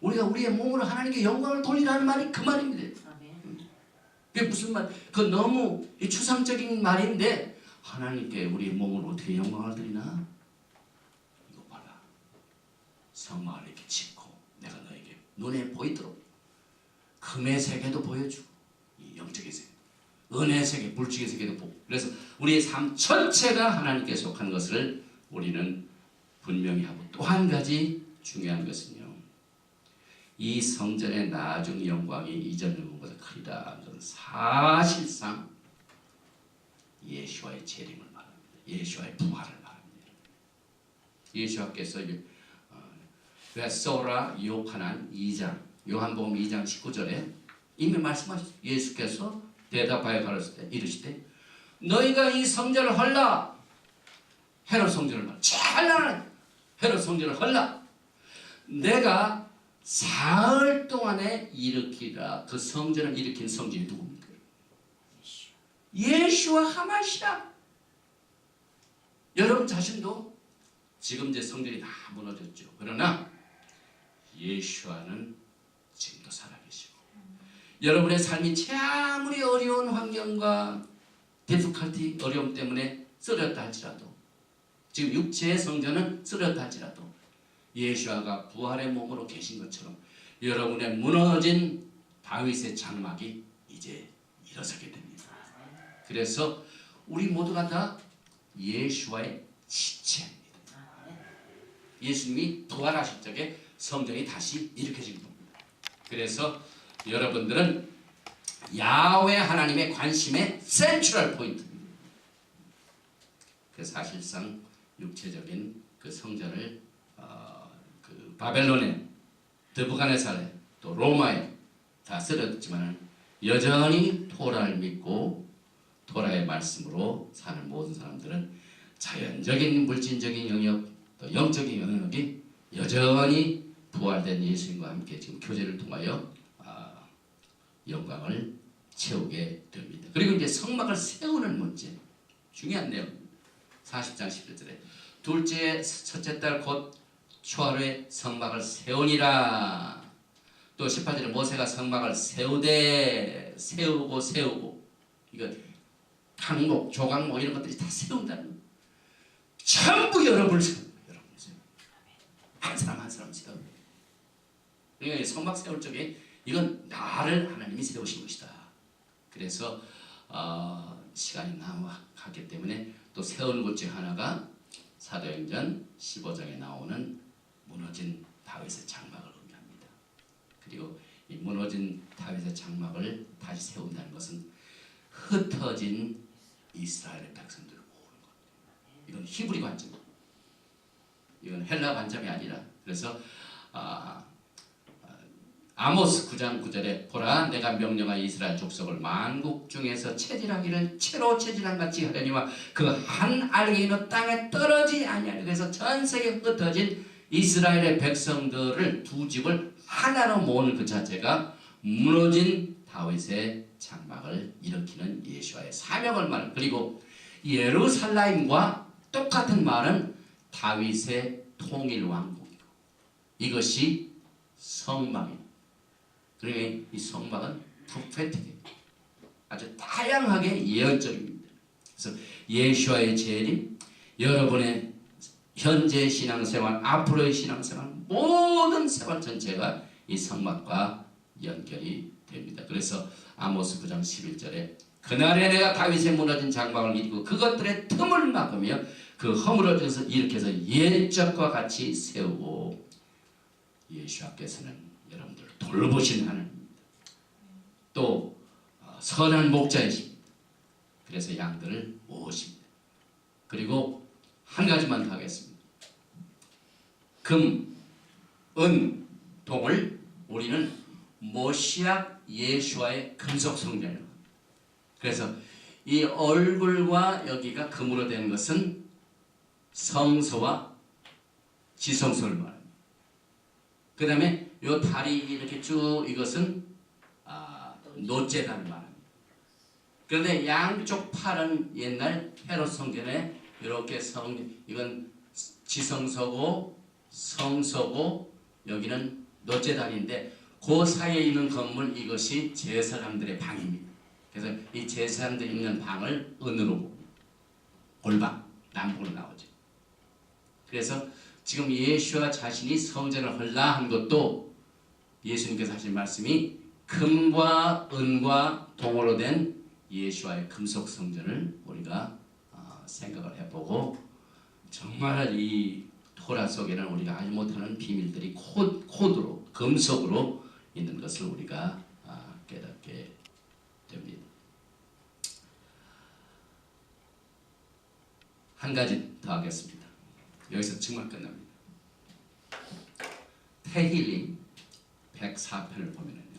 우리가 우리의 몸으로 하나님께 영광을 돌리라는 말이 그 말입니다. 그게 무슨 말? 그 너무 추상적인 말인데 하나님께 우리의 몸을 어떻게 영광을 드리나? 이거 봐라. 성막을 이렇게 짓고 내가 너에게 눈에 보이도록 금의 세계도 보여주고 이 영적인 세계, 은혜 세계, 물질의 세계도 보고. 그래서 우리의 삶 전체가 하나님께 속한 것을 우리는 분명히 하고, 또 한 가지 중요한 것은요, 이 성전의 나중 영광이 이전 영광보다 크리다. 그건 사실상 예수와의 재림을 말합니다. 예수와의 부활을 말합니다. 예수께서 베소라 요하난 2장, 요한복음 2장 19절에 이미 말씀하셨어요. 예수께서 대답하여 가르칠 때 이르시되 너희가 이 성전을 헐라. 헤롯 성전을 헐라. 찬란한 헤롯 성전을 헐라. 내가 사흘 동안에 일으키라. 그 성전을 일으킨 성전이 누굽니까? 예수와 하마시아. 여러분 자신도 지금 이제 성전이 다 무너졌죠. 그러나 예수와는 지금도 살아계시고, 여러분의 삶이 아무리 어려운 환경과 디피컬티, 어려움 때문에 쓰렸다 할지라도, 지금 육체의 성전은 쓰렸다 할지라도 예수와가 부활의 몸으로 계신 것처럼 여러분의 무너진 다윗의 장막이 이제 일어서게 됩니다. 그래서 우리 모두가 다 예수와의 지체입니다. 예수님이 부활하실 적에 성전이 다시 일으켜진 겁니다. 그래서 여러분들은 야훼 하나님의 관심의 센트럴 포인트입니다. 그래서 사실상 육체적인 그 성전을 그 바벨론에, 느부갓네살에, 또 로마에 다 쓰러졌지만 여전히 토라를 믿고 토라의 말씀으로 사는 모든 사람들은 자연적인 물질적인 영역, 또 영적인 영역이 여전히 부활된 예수님과 함께 지금 교제를 통하여 영광을 채우게 됩니다. 그리고 이제 성막을 세우는 문제, 중요한 내용입니다. 40장 11절에 첫째 달 곧 초하루에 성막을 세우니라. 또 18절에 모세가 성막을 세우고 이거 강목, 조각목 이런 것들이 다 세운다는 거예요. 전부 여러분을 세웁니다. 여러분을 세웁니다. 한 사람 한 사람 세웁니다. 그러니까 성막 세울 적에 이건 나를 하나님이 세우신 것이다. 그래서 시간이 남았기 때문에 또 세우는 것 중 하나가 사도행전 15장에 나오는 무너진 다윗의 장막을 의미합니다. 그리고 이 무너진 다윗의 장막을 다시 세운다는 것은 흩어진 이스라엘의 백성들을 모으는 겁니다. 이건 히브리 관점, 이건 헬라 관점이 아니라, 그래서 아모스 9장 9절에 보라 내가 명령한 이스라엘 족속을 만국 중에서 체질하기를 채로 체질한 같이 하려니와 그 한 알갱이는 땅에 떨어지지 아니하리라. 그래서 전 세계 흩어진 이스라엘의 백성들을 두 집을 하나로 모으는 그 자체가 무너진 다윗의 장막을 일으키는 예수와의 사명을 말합니다. 그리고 예루살렘과 똑같은 말은 다윗의 통일 왕국이고, 이것이 성막입니다. 그러니까 이 성막은 프로페틱이에요. 아주 다양하게 예언적입니다. 그래서 예수와의 재림, 여러분의 현재 신앙생활, 앞으로의 신앙생활, 모든 생활 전체가 이 성막과 연결이 됩니다. 그래서 아모스 9장 11절에 그날에 내가 다윗의 무너진 장막을 이루고 그것들의 틈을 막으며 그 허물어져서 일으켜서 옛적과 같이 세우고, 예수께서는 여러분들을 돌보신 하나님입니다. 또 선한 목자이십니다. 그래서 양들을 모으십니다. 그리고 한 가지만 더 하겠습니다. 금, 은, 동을 우리는 모시아 예수와의 금속 성전이에요. 그래서 이 얼굴과 여기가 금으로 된 것은 성소와 지성소를 말합니다. 그 다음에 이 다리 이렇게 쭉 이것은 노제단을 말합니다. 그런데 양쪽 팔은 옛날 헤롯 성전에 이렇게 이건 지성소고 성소고 여기는 노제단인데 그 사이에 있는 건물, 이것이 제사장들의 방입니다. 그래서 이 제사장들이 있는 방을 은으로 골방 남북으로 나오죠. 그래서 지금 예수와 자신이 성전을 헐라 한 것도 예수님께서 하신 말씀이 금과 은과 동으로 된 예수와의 금속 성전을 우리가 생각을 해보고 정말 이 토라 속에는 우리가 알지 못하는 비밀들이 코드로 금속으로 있는 것을 우리가 깨닫게 됩니다. 한 가지 더 하겠습니다. 여기서 정말 끝납니다. 테힐림 104편을 보면은요,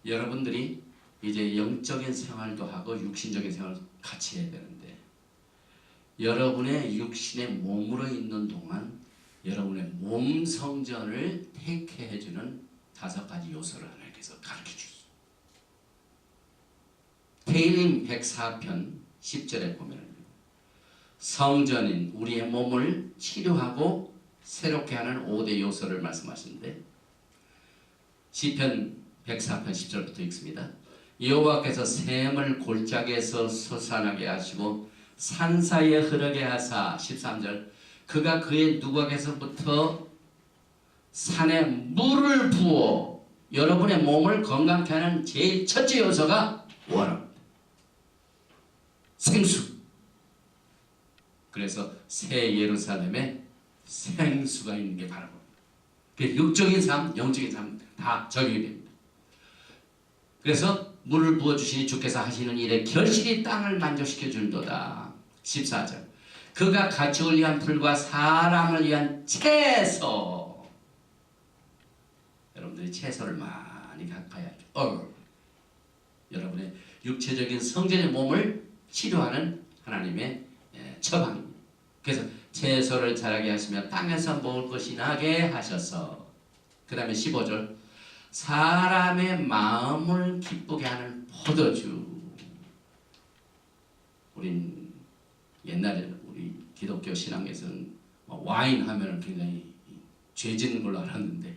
여러분들이 이제 영적인 생활도 하고 육신적인 생활을 같이 해야 되는데, 여러분의 육신의 몸으로 있는 동안 여러분의 몸 성전을 테이크해주는 5가지 요소를 하나님께서 가르쳐주셨어요. 테힐림 104편 10절에 보면 성전인 우리의 몸을 치료하고 새롭게 하는 5대 요소를 말씀하시는데, 시편 104편 10절부터 읽습니다. 여호와께서 샘을 골짜기에서 솟아나게 하시고 산 사이에 흐르게 하사, 13절, 그가 그의 누각에서부터 산에 물을 부어 여러분의 몸을 건강케 하는 제일 첫째 요소가 워랍니다. 생수. 그래서 새 예루살렘에 생수가 있는 게 바로 육적인 삶, 영적인 삶 다 적용이 됩니다. 그래서 물을 부어주시니 주께서 하시는 일에 결실이 땅을 만족시켜 준도다. 14절, 그가 가축을 위한 풀과 사람을 위한 채소. 여러분들이 채소를 많이 가까이하죠. 여러분의 육체적인 성전의 몸을 치료하는 하나님의 처방입니다. 그래서 채소를 자라게 하시며 땅에서 먹을 것이 나게 하셔서, 그 다음에 15절, 사람의 마음을 기쁘게 하는 포도주. 우린 옛날에 우리 기독교 신앙에서는 와인 하면 굉장히 죄짓는 걸로 알았는데,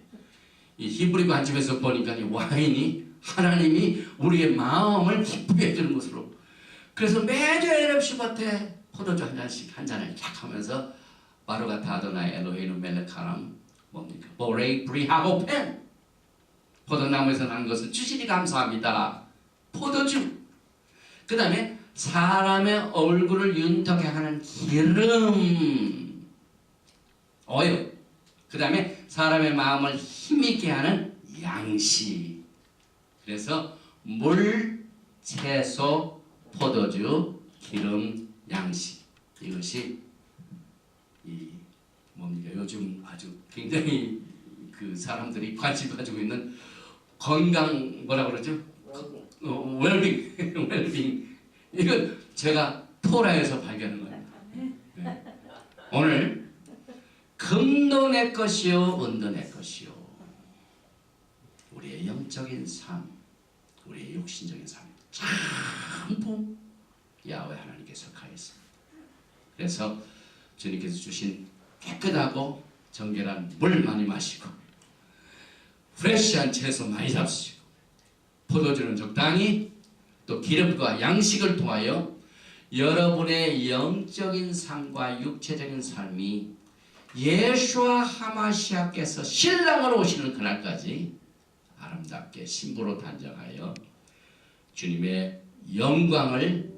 이 히브리 관점에서 보니까 이 와인이 하나님이 우리의 마음을 기쁘게 해주는 것으로, 그래서 매주 에레브 슈바테 포도주 한 잔씩 한 잔을 쫙 하면서 바루가타 아도나이 엘로헤inu 멜레카람 뭡니까? 보레이 브리하고 펜, 포도나무에서 난 것을 주시니 감사합니다. 포도주. 그 다음에 사람의 얼굴을 윤덕하게 하는 기름, 오일. 그 다음에 사람의 마음을 힘있게 하는 양식. 그래서 물, 채소, 포도주, 기름, 양식. 이것이 뭡니까? 요즘 아주 굉장히 그 사람들이 관심 가지고 있는 건강, 뭐라 그러죠? 웰빙. 웰빙. 이건 제가 토라에서 발견한 거예요. 네. 오늘 금도 내 것이요 은도 내 것이요, 우리의 영적인 삶, 우리의 육신적인 삶 전부 야훼 하나님께 속하여 있습니다. 그래서 주님께서 주신 깨끗하고 정결한 물 많이 마시고 프레시한 채소 많이 잡수시고 포도주는 적당히, 또 기름과 양식을 통하여 여러분의 영적인 삶과 육체적인 삶이 예수와 하마시아께서 신랑으로 오시는 그날까지 아름답게 신부로 단장하여 주님의 영광을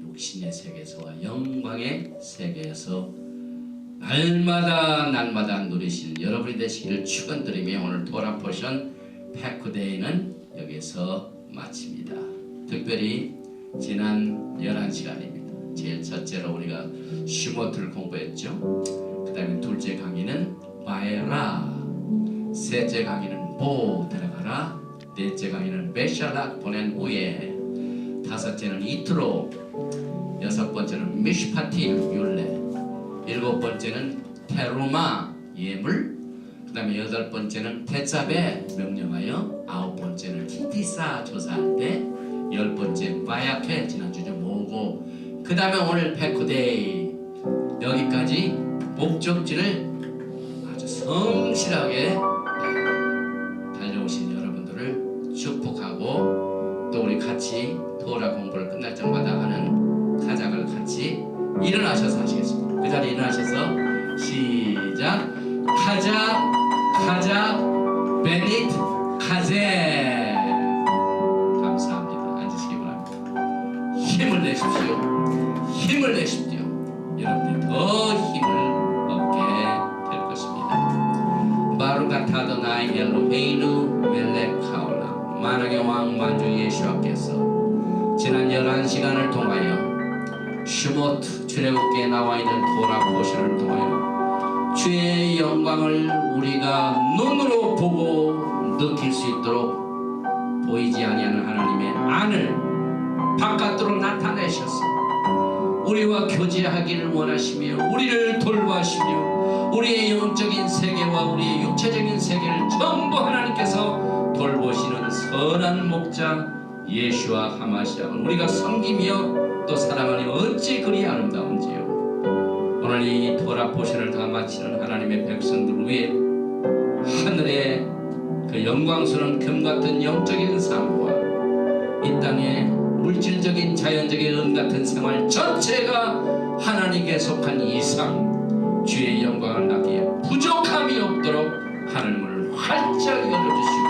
육신의 세계에서와 영광의 세계에서 날마다 누리시는 여러분이 되시기를 축원드리며 오늘 토라 포션 패크데이는 여기서 마칩니다. 특별히 지난 11시간입니다. 제일 첫째로 우리가 슈모트를 공부했죠. 그 다음에 둘째 강의는 바에라, 셋째 강의는 보 들어가라, 넷째 강의는 베샬락 보낸 후에, 다섯째는 이트로, 여섯 번째는 미시파티 율레, 일곱 번째는 테루마 예물, 그 다음에 여덟 번째는 테잡에 명령하여, 아홉 번째는 키티사 조사할 때, 열 번째 바야케 지난주에 모으고, 그 다음에 오늘 패크데이, 여기까지 목적지를 아주 성실하게 달려오신 여러분들을 축복하고, 또 우리 같이 토라 공부를 끝날 때마다 하는 가작을 같이 일어나셔서 하시겠습니다. 그 자리에 일어나셔서 시작. 카자 베닛 카제. 감사합니다. 앉으시기 바랍니다. 아도나이 엘로헤이누 멜렉하올라. 만왕의 왕 만주 예수와께서 지난 11시간을 통하여 슈모트 출애굽기에 나와 있는 토라 포션을 통하여 주의 영광을 우리가 눈으로 보고 느낄 수 있도록 보이지 아니하는 하나님의 안을 바깥으로 나타내셔서 우리와 교제하기를 원하시며 우리를 돌보시며 우리의 영적인 세계와 우리의 육체적인 세계를 전부 하나님께서 돌보시는 선한 목자 예수와 하마시아를 우리가 섬기며 또 사랑하니 어찌 그리 아름다운지요. 오늘 이 토라 포션을 다 마치는 하나님의 백성들 위에 하늘의 그 영광스러운 금같은 영적인 삶과 이 땅의 물질적인 자연적인 은 같은 생활 전체가 하나님께 속한 이상 주의 영광을 나기에 부족함이 없도록 하나님을 활짝 열어주시고